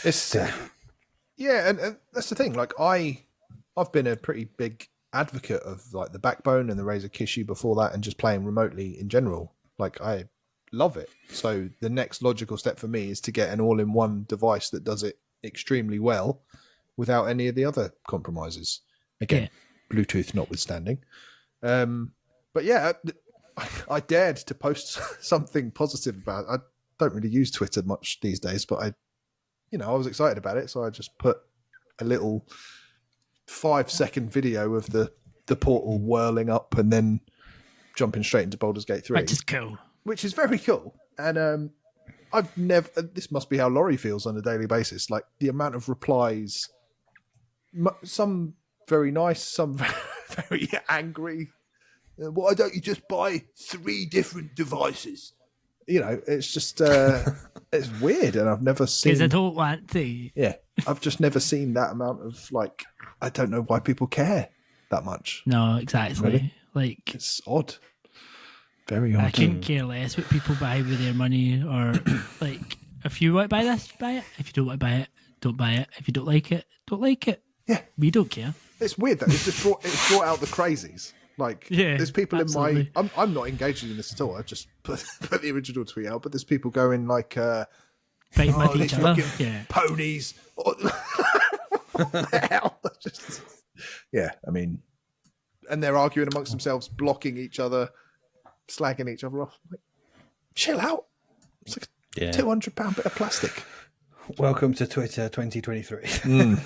It's and that's the thing. Like I've been a pretty big advocate of like the backbone and the Razer Kishi before that, and just playing remotely in general. Like I love it. So the next logical step for me is to get an all-in-one device that does it extremely well without any of the other compromises. Again. Bluetooth notwithstanding. But yeah, I dared to post something positive about it. I don't really use Twitter much these days, but I was excited about it, so I just put a little 5-second video of the portal whirling up and then jumping straight into Baldur's Gate 3. Which is cool. Which is very cool. And I've never... This must be how Laurie feels on a daily basis. Like, the amount of replies... Some... very nice, some very angry. Why don't you just buy 3 different devices? It's just it's weird, and I've never seen. Because I don't want to. Yeah, I've just never seen that amount of like. I don't know why people care that much. No, exactly. Really? Like it's odd. Very odd. I couldn't care less what people buy with their money, or like if you want to buy this, buy it. If you don't want to buy it, don't buy it. If you don't like it, don't like it. Yeah, we don't care. It's weird though. It's brought out the crazies. Like, there's people absolutely. In my... I'm not engaging in this at all. I just put the original tweet out, but there's people going like... fighting with each other. Yeah. Ponies. What the hell? I mean... And they're arguing amongst themselves, blocking each other, slagging each other off. Like, chill out. It's like a £200 bit of plastic. Welcome to Twitter 2023.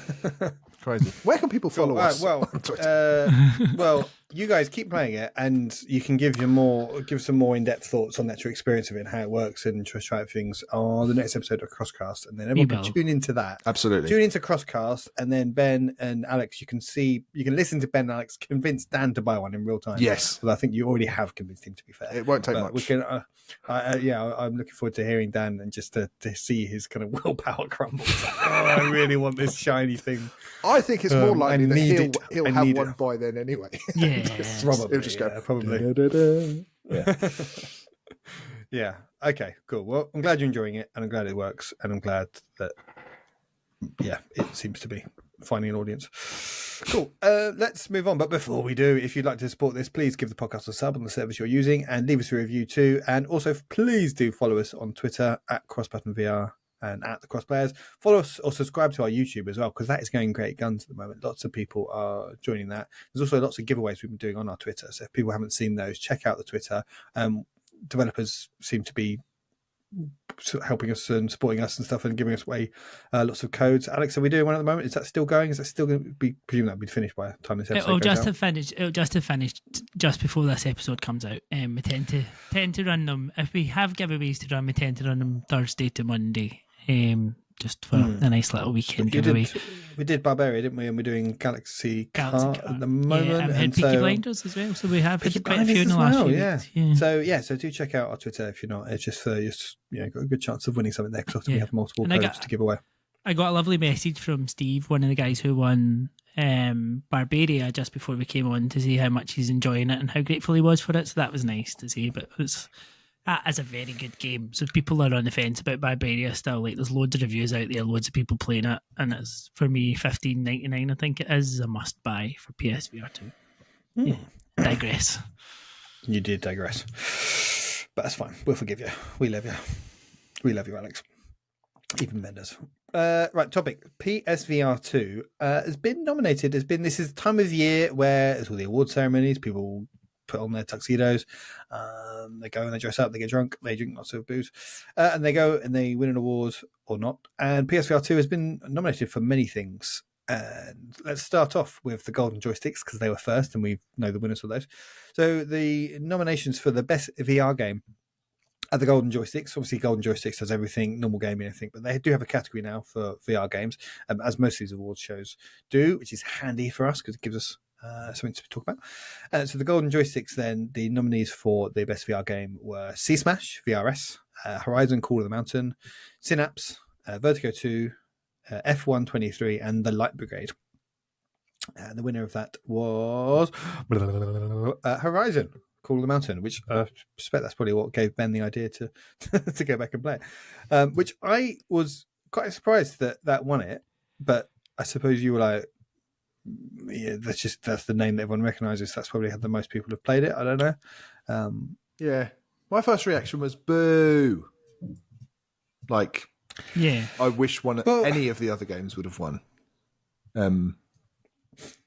Crazy. Where can people follow us? On Twitter? Well, you guys keep playing it, and you can give some more in-depth thoughts on the actual experience of it and how it works, and just try things on the next episode of Crosscast, and then everyone can tune into that. Absolutely, tune into Crosscast, and then Ben and Alex, you can listen to Ben and Alex convince Dan to buy one in real time. Yes, well, I think you already have convinced him. To be fair, it won't take much. We can, I'm looking forward to hearing Dan and just to see his kind of willpower crumble. I really want this shiny thing. I think it's more likely that he'll have one by then anyway. Yeah, probably. He'll just go, probably. Yeah. Yeah. Okay, cool. Well, I'm glad you're enjoying it, and I'm glad it works, and I'm glad that, it seems to be finding an audience. Cool. Let's move on. But before we do, if you'd like to support this, please give the podcast a sub on the service you're using, and leave us a review too. And also, please do follow us on Twitter at CrossButtonVR. And at the Crossplayers. Follow us or subscribe to our YouTube as well, because that is going great guns at the moment. Lots of people are joining that. There's also lots of giveaways we've been doing on our Twitter. So if people haven't seen those, check out the Twitter. Developers seem to be helping us and supporting us and stuff and giving us away lots of codes. Alex, are we doing one at the moment? Is that still going? Is that still going to be? Presume that'll be finished by the time this episode goes out. It'll just have finished just before this episode comes out. We tend to run them if we have giveaways to run. We tend to run them Thursday to Monday. Just for a nice little weekend giveaway. We did Barbaria, didn't we? And we're doing Galaxy Car at the moment. Yeah, and we had Peaky Blinders as well, so we have hit quite a few in the last few weeks. So do check out our Twitter if you're not. It's just got a good chance of winning something there because we have multiple codes to give away. I got a lovely message from Steve, one of the guys who won Barbaria just before we came on, to see how much he's enjoying it and how grateful he was for it. So that was nice to see. But that is a very good game. So if people are on the fence about Barbaria still, like, there's loads of reviews out there, loads of people playing it, and it's, for me, $15.99. I think it is a must buy for PSVR2. Yeah, digress. You did digress, but that's fine. We'll forgive you. We love you. We love you, Alex. Even Menders. Right, topic. PSVR2 has been nominated. This is the time of year where there's all the award ceremonies. People put on their tuxedos, they go and they dress up, they get drunk, they drink lots of booze, and they go and they win an award or not. And PSVR2 has been nominated for many things. And let's start off with the golden joysticks because they were first and we know the winners for those. So the nominations for the best VR game are the golden joysticks. Obviously, golden joysticks does everything, normal gaming, I think, but they do have a category now for VR games, as most of these awards shows do, which is handy for us because it gives us something to talk about. So the golden joysticks, then, the nominees for the best VR game were Sea Smash, VRS, Horizon Call of the Mountain, Synapse, Vertigo 2, F123, and The Light Brigade. And the winner of that was Horizon Call of the Mountain, which I suspect that's probably what gave Ben the idea to to go back and play it. Which I was quite surprised that won it, but I suppose you were like, yeah, that's the name that everyone recognises. That's probably how the most people have played it. I don't know. Yeah, my first reaction was boo. Like, yeah, I wish any of the other games would have won.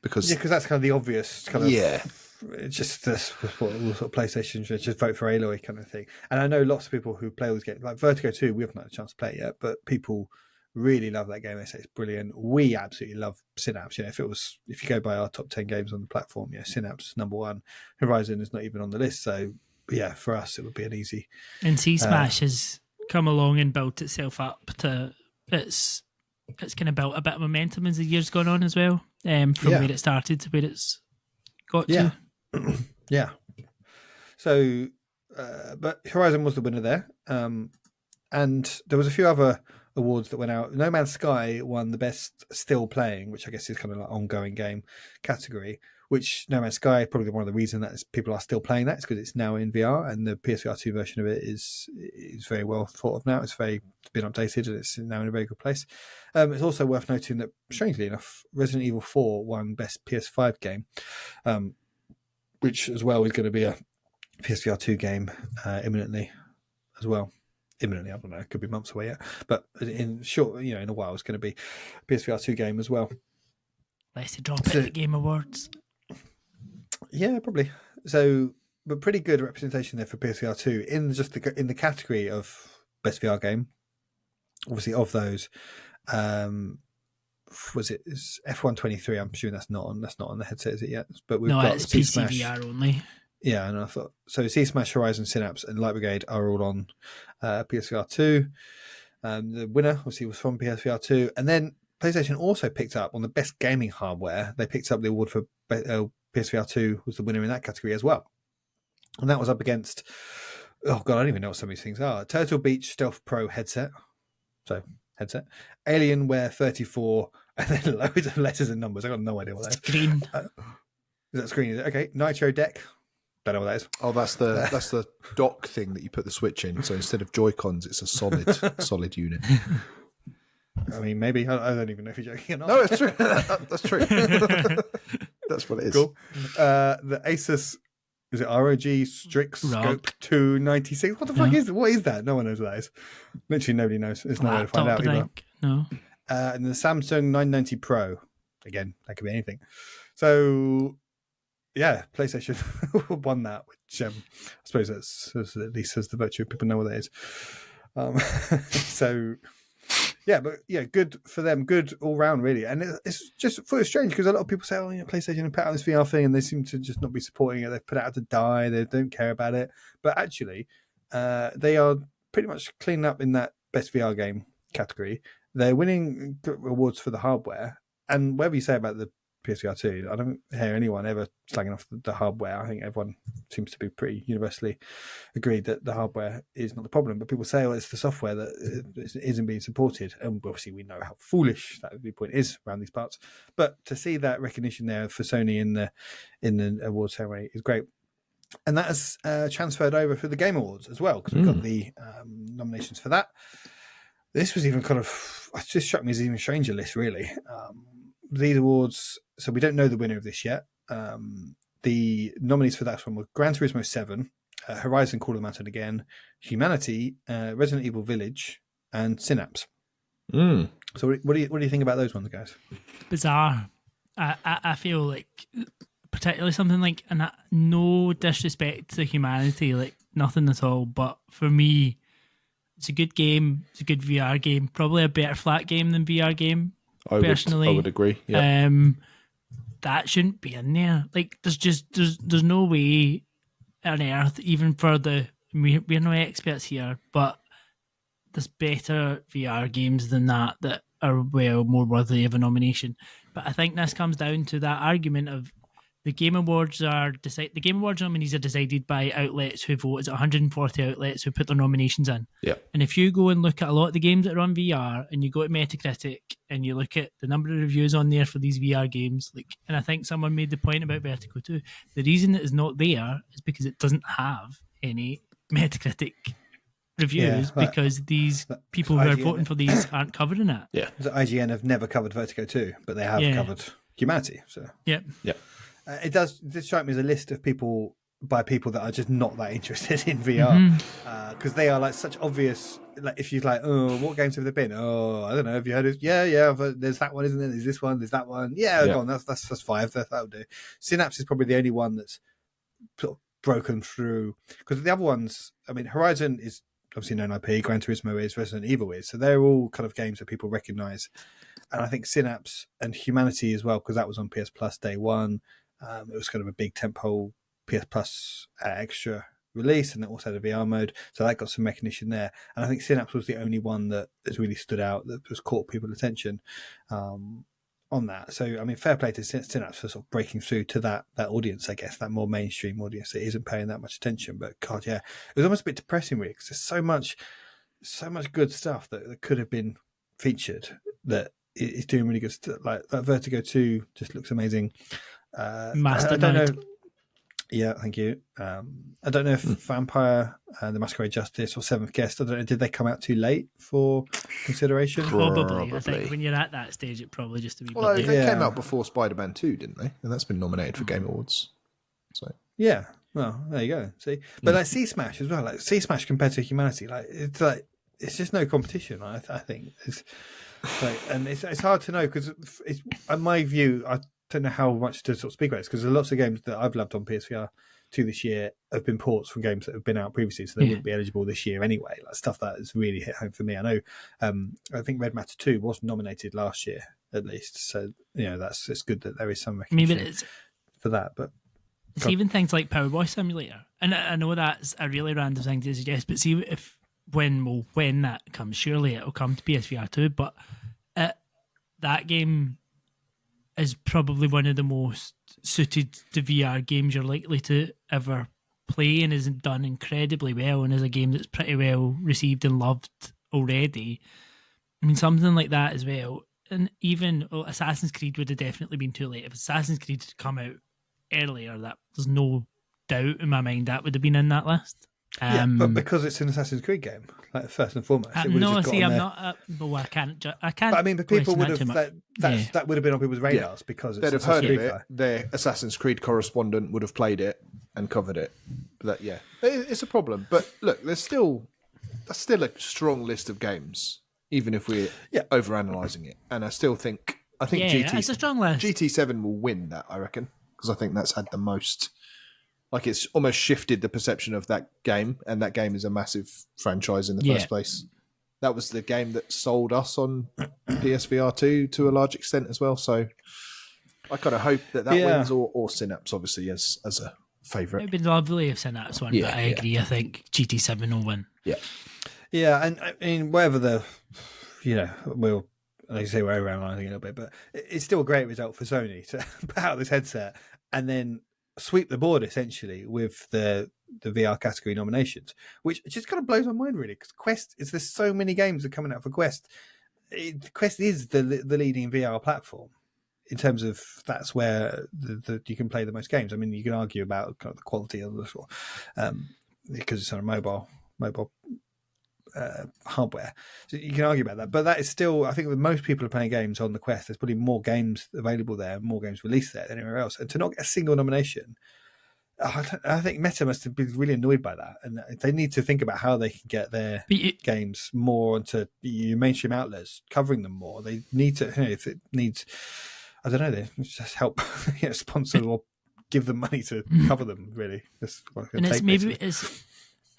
Because that's kind of the obvious kind of it's just this what sort of PlayStation should just vote for Aloy kind of thing. And I know lots of people who play all these games, like Vertigo 2, we haven't had a chance to play it yet, but people really love that game. They say it's brilliant. We absolutely love Synapse. You know, if you go by our top 10 games on the platform, Synapse is number one. Horizon is not even on the list. So yeah, for us it would be an easy. And Sea Smash has come along and built itself up to it's kind of built a bit of momentum as the year's gone on as well. From where it started to where it's got to. Yeah. So, but Horizon was the winner there. And there was a few other awards that went out. No Man's Sky won the best still playing, which I guess is kind of like ongoing game category, which No Man's Sky, probably one of the reasons that people are still playing that is because it's now in VR and the PSVR2 version of it is very well thought of now. It's been updated and it's now in a very good place. It's also worth noting that, strangely enough, Resident Evil 4 won best PS5 game, which as well is going to be a PSVR2 game imminently as well. Imminently, I don't know, it could be months away yet, but in a while it's going to be a PSVR2 game as well. Nice to drop it at the Game Awards. Yeah, probably. So, but pretty good representation there for PSVR2 in the category of best VR game. Obviously, of those, is F123? I'm presuming that's not on the headset, is it yet? But we've got it's PC VR only. Yeah, and I thought so. Sea Smash, Horizon, Synapse, and Light Brigade are all on PSVR2. The winner, obviously, was from PSVR2, and then PlayStation also picked up on the best gaming hardware. They picked up the award for PSVR2 was the winner in that category as well, and that was up against I don't even know what some of these things are. Turtle Beach Stealth Pro headset, Alienware 34, and then loads of letters and numbers. I got no idea what that is. Green. Is that screen? Is it? Okay, Nitro Deck. Don't know what that is. Oh, that's the dock thing that you put the Switch in. So instead of Joy-Cons, it's a solid unit. I mean, maybe. I don't even know if you're joking or not. No, it's true. That's true. That's what it is. Cool. The Asus, is it ROG Strix Scope 296? What the fuck is it? What is that? No one knows what that is. Literally nobody knows. There's no way to find out either. No. And the Samsung 990 Pro. Again, that could be anything. So, yeah, PlayStation won that, which I suppose that's at least says the virtue of people know what that is. So yeah, but yeah, good for them, good all round really. And it's just strange because a lot of people say, oh, PlayStation have put out this VR thing and they seem to just not be supporting it. They've put it out to die. They don't care about it. But actually, they are pretty much cleaning up in that best VR game category. They're winning awards for the hardware. And whatever you say about the PSVR2, I don't hear anyone ever slagging off the hardware. I think everyone seems to be pretty universally agreed that the hardware is not the problem. But people say, well, it's the software that isn't being supported. And obviously we know how foolish that viewpoint is around these parts. But to see that recognition there for Sony in the award ceremony is great. And that has transferred over for the Game Awards as well, because we've got the nominations for that. This was even kind of, it just struck me as an even stranger list, really. These awards, so we don't know the winner of this yet. The nominees for that one were Gran Turismo 7, Horizon Call of the Mountain again, Humanity, Resident Evil Village, and Synapse. So what do you think about those ones, guys? Bizarre. I feel like, particularly something like, and no disrespect to Humanity, like nothing at all, but for me, it's a good game. It's a good VR game. Probably a better flat game than VR game. I would agree. Yeah. That shouldn't be in there. Like, there's no way on earth, even for we're no experts here, but there's better VR games than that are well more worthy of a nomination. But I think this comes down to that argument of the Game Awards the Game Awards nominees are decided by outlets who vote. It's 140 outlets who put their nominations in. Yeah. And if you go and look at a lot of the games that are on VR and you go to Metacritic and you look at the number of reviews on there for these VR games, and I think someone made the point about Vertigo too, the reason it is not there is because it doesn't have any Metacritic reviews, because these people who are voting for these aren't covering it. Yeah. So IGN have never covered Vertigo 2, but they have covered Humanity. So yeah. It does strike me as a list of people that are just not that interested in VR, because they are like such obvious. Like if you're like, oh, what games have there been? Oh, I don't know. Have you heard of? Yeah. There's that one, isn't there? There's this one. There's that one. Yeah. Go on. That's 5. That'll do. Synapse is probably the only one that's sort of broken through, because the other ones, I mean, Horizon is obviously known IP. Gran Turismo is. Resident Evil is. So they're all kind of games that people recognise, and I think Synapse and Humanity as well, because that was on PS Plus day one. It was kind of a big tentpole PS Plus extra release, and it also had a VR mode, so that got some recognition there. And I think Synapse was the only one that has really stood out, that has caught people's attention on that. So, I mean, fair play to Synapse for sort of breaking through to that audience, I guess, that more mainstream audience that isn't paying that much attention. But God, yeah, it was almost a bit depressing, really, because there's so much good stuff that could have been featured that is doing really good stuff. Like that Vertigo 2 just looks amazing. I don't know. Yeah, thank you. I don't know if Vampire, The Masquerade Justice, or Seventh Guest, I don't know, did they come out too late for consideration? Probably. I think when you're at that stage, it probably just to be. Well, they came out before Spider-Man 2, didn't they? And that's been nominated for Game Awards. So yeah, well, there you go. See, but like Sea Smash as well. Like Sea Smash compared to Humanity, it's just no competition. I think it's like, and it's hard to know because it's in my view. I don't know how much to sort of speak about this, because there's lots of games that I've loved on PSVR2 this year have been ports from games that have been out previously, so they wouldn't be eligible this year anyway. Like stuff that has really hit home for me. I know, I think Red Matter 2 was nominated last year at least, so it's good that there is some recognition for that. But it's even things like Powerboy Simulator, and I know that's a really random thing to suggest, but see when that comes, surely it'll come to PSVR2. But that game is probably one of the most suited to VR games you're likely to ever play, and is done incredibly well, and is a game that's pretty well received and loved already. I mean, something like that as well. And even Assassin's Creed would have definitely been too late. If Assassin's Creed had come out earlier, there's no doubt in my mind that would have been in that list. But because it's an Assassin's Creed game, like first and foremost, it would have just I'm there. not. Well, I can't. But I mean, but people would have that would have been on people's radars because it's they'd have heard of Creed it. Their Assassin's Creed correspondent would have played it and covered it. But it's a problem. But look, that's still a strong list of games, even if we're overanalyzing it. And I still think it's a strong list. GT7 will win that, I reckon, because I think that's had the most Like it's almost shifted the perception of that game, and that game is a massive franchise in the first place. That was the game that sold us on PSVR2 to a large extent as well. So I kind of hope that wins, or Synapse obviously as a favourite. It'd been lovely if Synapse won, but I agree. I think GT7 will win. Yeah, and I mean, whatever we'll, like you say, we're overanalyzing a little bit, but it's still a great result for Sony to put out this headset and then sweep the board essentially with the VR category nominations, which just kind of blows my mind really, because Quest there's so many games that are coming out for Quest. Quest is the leading VR platform in terms of that's where you can play the most games. I mean, you can argue about kind of the quality of this because it's on a mobile hardware, so you can argue about that, but that is still, I think, that most people are playing games on the Quest. There's probably more games available there, more games released there than anywhere else, and to not get a single nomination, I think Meta must have been really annoyed by that, and they need to think about how they can get their games more onto mainstream outlets, covering them more. They need to, if it needs, I don't know, they just help sponsor or give them money to cover them, really.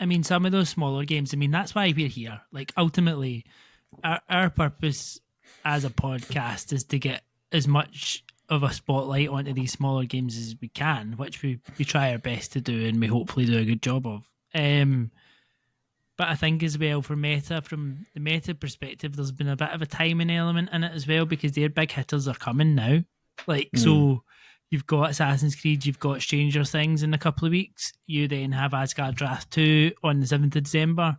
I mean, some of those smaller games, I mean, that's why we're here. Like, ultimately, our purpose as a podcast is to get as much of a spotlight onto these smaller games as we can, which we try our best to do, and we hopefully do a good job of. But I think as well, from the Meta perspective, there's been a bit of a timing element in it as well, because their big hitters are coming now. So you've got Assassin's Creed, you've got Stranger Things in a couple of weeks. You then have Asgard Wrath 2 on the 7th of December.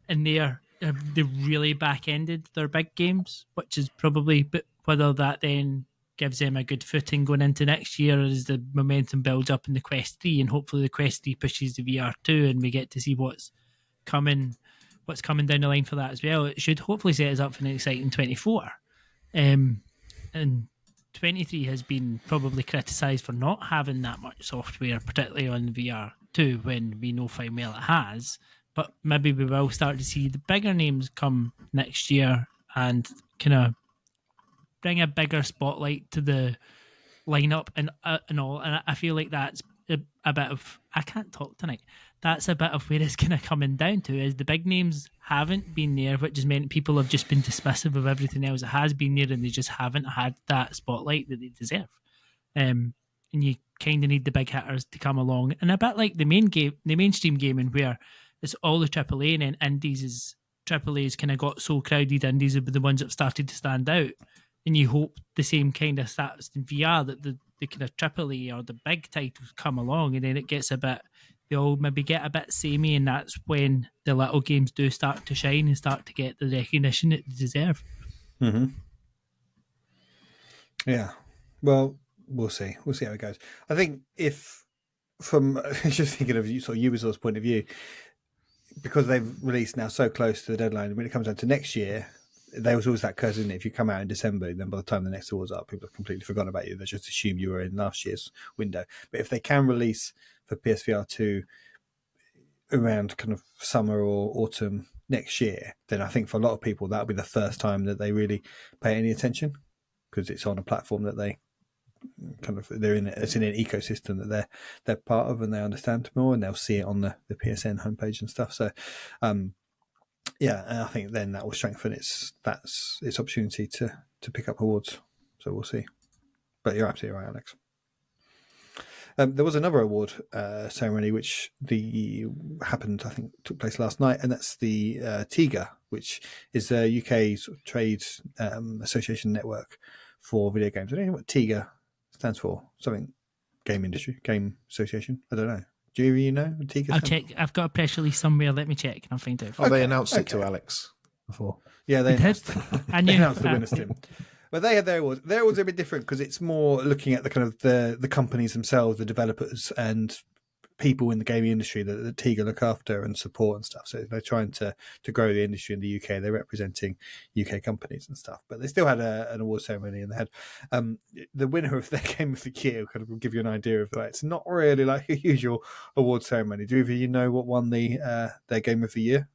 And they really back-ended their big games, which is probably, but whether that then gives them a good footing going into next year as the momentum builds up in the Quest 3, and hopefully the Quest 3 pushes the VR2 and we get to see what's coming down the line for that as well. It should hopefully set us up for an exciting 24. And 23 has been probably criticised for not having that much software, particularly on VR2, when we know fine well it has. But maybe we will start to see the bigger names come next year and kind of bring a bigger spotlight to the lineup and all. And I feel like that's a bit of, I can't talk tonight. That's a bit of where it's kind of coming down to, is the big names haven't been there, which has meant people have just been dismissive of everything else that has been there, and they just haven't had that spotlight that they deserve. And you kind of need the big hitters to come along, and a bit like the mainstream gaming, where it's all the AAA, and then indies AAA's kind of got so crowded. Indies are the ones that have started to stand out, and you hope the same kind of stats in VR, that the kind of AAA or the big titles come along, and then it gets a bit, they all maybe get a bit samey, and that's when the little games do start to shine and start to get the recognition that they deserve. Mm-hmm. Yeah. Well, we'll see. We'll see how it goes. I think if, from just thinking of sort of Ubisoft's point of view, because they've released now so close to the deadline, when it comes down to next year, there was always that curse, isn't it? If you come out in December, then by the time the next awards up, people have completely forgotten about you. They just assume you were in last year's window. But if they can release for PSVR 2 around kind of summer or autumn next year, then I think for a lot of people that'll be the first time that they really pay any attention, because it's on a platform that they kind of, it's in an ecosystem that they're part of, and they understand more, and they'll see it on the PSN homepage and stuff. So yeah, and I think then that will strengthen its opportunity to pick up awards. So we'll see. But you're absolutely right, Alex. There was another award ceremony which happened, I think, took place last night, and that's the TIGA, which is the UK sort of trade association network for video games. I don't know what TIGA stands for. Something game industry, game association. I don't know. Do you know what TIGA? I'll check. I've got a press release somewhere. Let me check and I'll find out. Oh, they announced it to Alex before. Yeah, they announced I knew announced the winners, Tim. But they had their awards. Their awards are a bit different because it's more looking at the kind of the companies themselves, the developers and people in the gaming industry that TIGA look after and support and stuff. So they're trying to grow the industry in the UK. They're representing UK companies and stuff. But they still had an award ceremony, and they had the winner of their game of the year. Kind of give you an idea of that. It's not really like a usual award ceremony. Do either of you know what won their game of the year?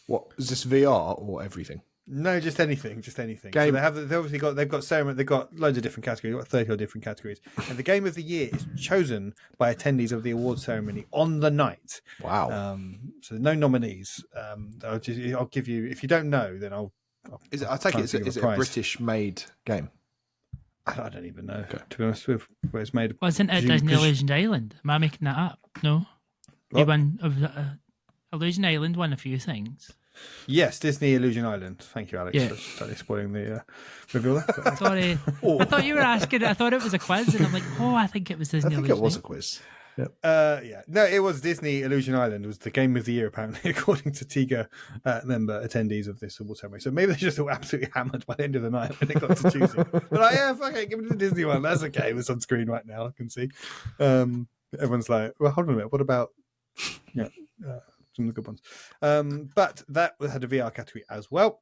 What is this, VR or everything? No, just anything, just anything. Game. So they've got loads of different categories. They've got 30 odd different categories, and the game of the year is chosen by attendees of the award ceremony on the night. Wow. So no nominees. I'll give you, if you don't know, then I'll I take it, is it a British-made game? I don't even know, to be honest with where it's made. Wasn't it Disney Illusion Island? Am I making that up? No. They won Illusion Island won a few things. Yes, Disney Illusion Island. Thank you, Alex, for totally spoiling the reveal there. Sorry. I thought you were asking. I thought it was a quiz, and I'm like, I think it was Disney Illusion. I think it was a quiz. Yep. No, it was Disney Illusion Island. It was the game of the year, apparently, according to TIGA member attendees of this award ceremony. So maybe they're just all absolutely hammered by the end of the night when they got to choosing. But fuck it, give me the Disney one. That's okay. It's on screen right now. I can see. Everyone's like, well, hold on a minute. What about some of the good ones? But that had a VR category as well.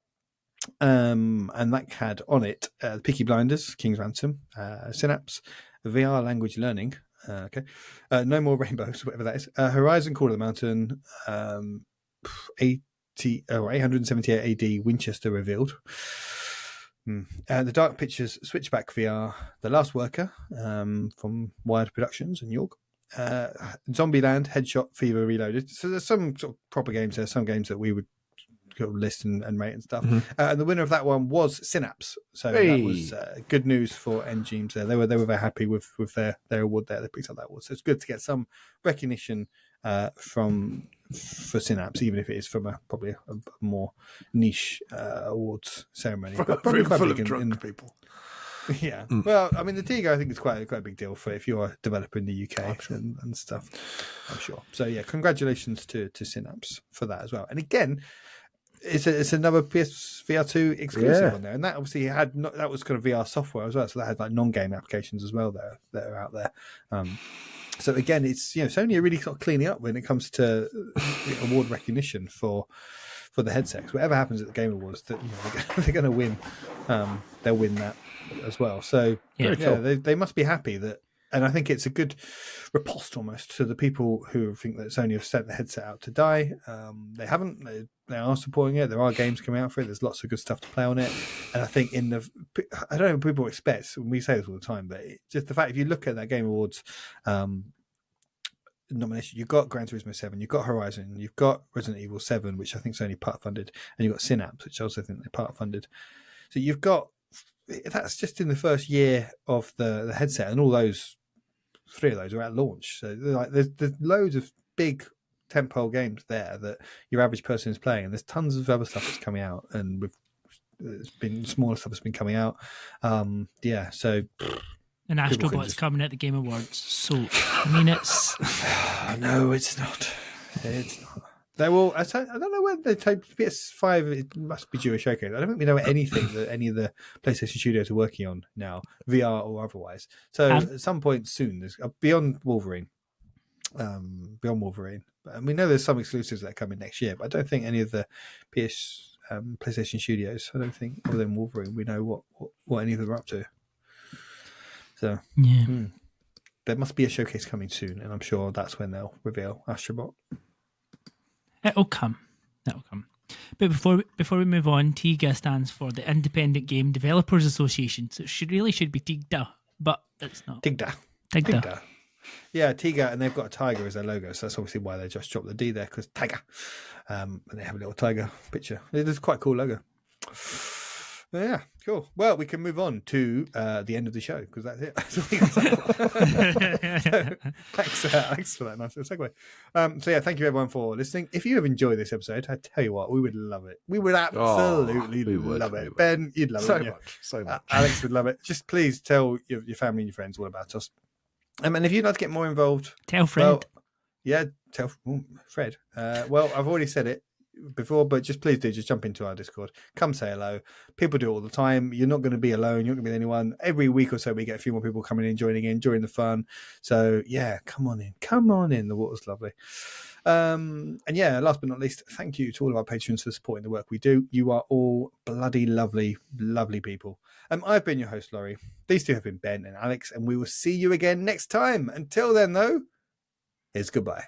And that had on it the Peaky Blinders, King's Ransom, Synapse, VR language learning. No More Rainbows, whatever that is. Horizon Call of the Mountain, 878 AD Winchester revealed. The Dark Pictures Switchback VR, The Last Worker from Wired Productions in York. Zombieland, Headshot, Fever Reloaded. So there's some sort of proper games there, some games that we would list and rate and stuff. And the winner of that one was Synapse. So that was good news for Engemes there. They were very happy with their award there. They picked up that award. So it's good to get some recognition for Synapse, even if it is from probably a more niche awards ceremony. But probably quite full big of drunk people. Yeah. Well, I mean, the TIGA I think is quite a big deal for if you're a developer in the UK and stuff, I'm sure. So yeah, congratulations to Synapse for that as well. And again, it's another PSVR2 exclusive on there, and that obviously that was kind of VR software as well, so that had like non-game applications as well that are out there. So again, it's Sony are really sort of cleaning up when it comes to award recognition for the headsets. Whatever happens at the Game Awards, that they're going to win. They'll win that as well. So they must be happy that. And I think it's a good riposte almost to the people who think that Sony have sent the headset out to die. They haven't. They are supporting it. There are games coming out for it. There's lots of good stuff to play on it. And I think I don't know what people expect. We say this all the time, but just the fact if you look at that Game Awards nomination, you've got Gran Turismo 7, you've got Horizon, you've got Resident Evil 7, which I think Sony part funded, and you've got Synapse, which I also think they part funded. So you've got that's just in the first year of the headset, and all those. 3 of those are at launch, so there's loads of big tentpole games there that your average person is playing, and there's tons of other stuff that's coming out, and there's been smaller stuff that's been coming out. So and Astrobot's coming at the Game Awards, so I mean it's no, it's not. It's not. They will. I don't know when they take PS5. It must be due a showcase. I don't think we know anything that any of the PlayStation studios are working on now, VR or otherwise. So at some point soon, there's Beyond Wolverine. And we know there's some exclusives that are coming next year, but I don't think any of the PlayStation studios. I don't think other than Wolverine, we know what any of them are up to. So there must be a showcase coming soon, and I'm sure that's when they'll reveal Astrobot. It'll come. But before we move on, TIGA stands for the Independent Game Developers Association. So it should be TIGDA, but it's not. TIGDA. Yeah, TIGA, and they've got a tiger as their logo, so that's obviously why they just dropped the D there, because tiger. And they have a little tiger picture. It is quite a cool logo. Yeah, cool. Well, we can move on to the end of the show, because that's it. That's all we got time for. So, thanks for that nice little segue. Thank you everyone for listening. If you have enjoyed this episode, I tell you what, we would love it. We would absolutely love it. Ben, you'd love it. So much. Alex would love it. Just please tell your family and your friends all about us. And if you'd like to get more involved, tell Fred. Tell Fred. I've already said it before, but just please do just jump into our Discord, come say hello. People do it all the time. You're not going to be alone, you're not going to be with anyone. Every week or so we get a few more people coming in, joining the fun. So come on in, the water's lovely. Last but not least, thank you to all of our patrons for supporting the work we do. You are all bloody lovely people. I've been your host, Laurie. These two have been Ben and Alex, and we will see you again next time. Until then though, it's goodbye.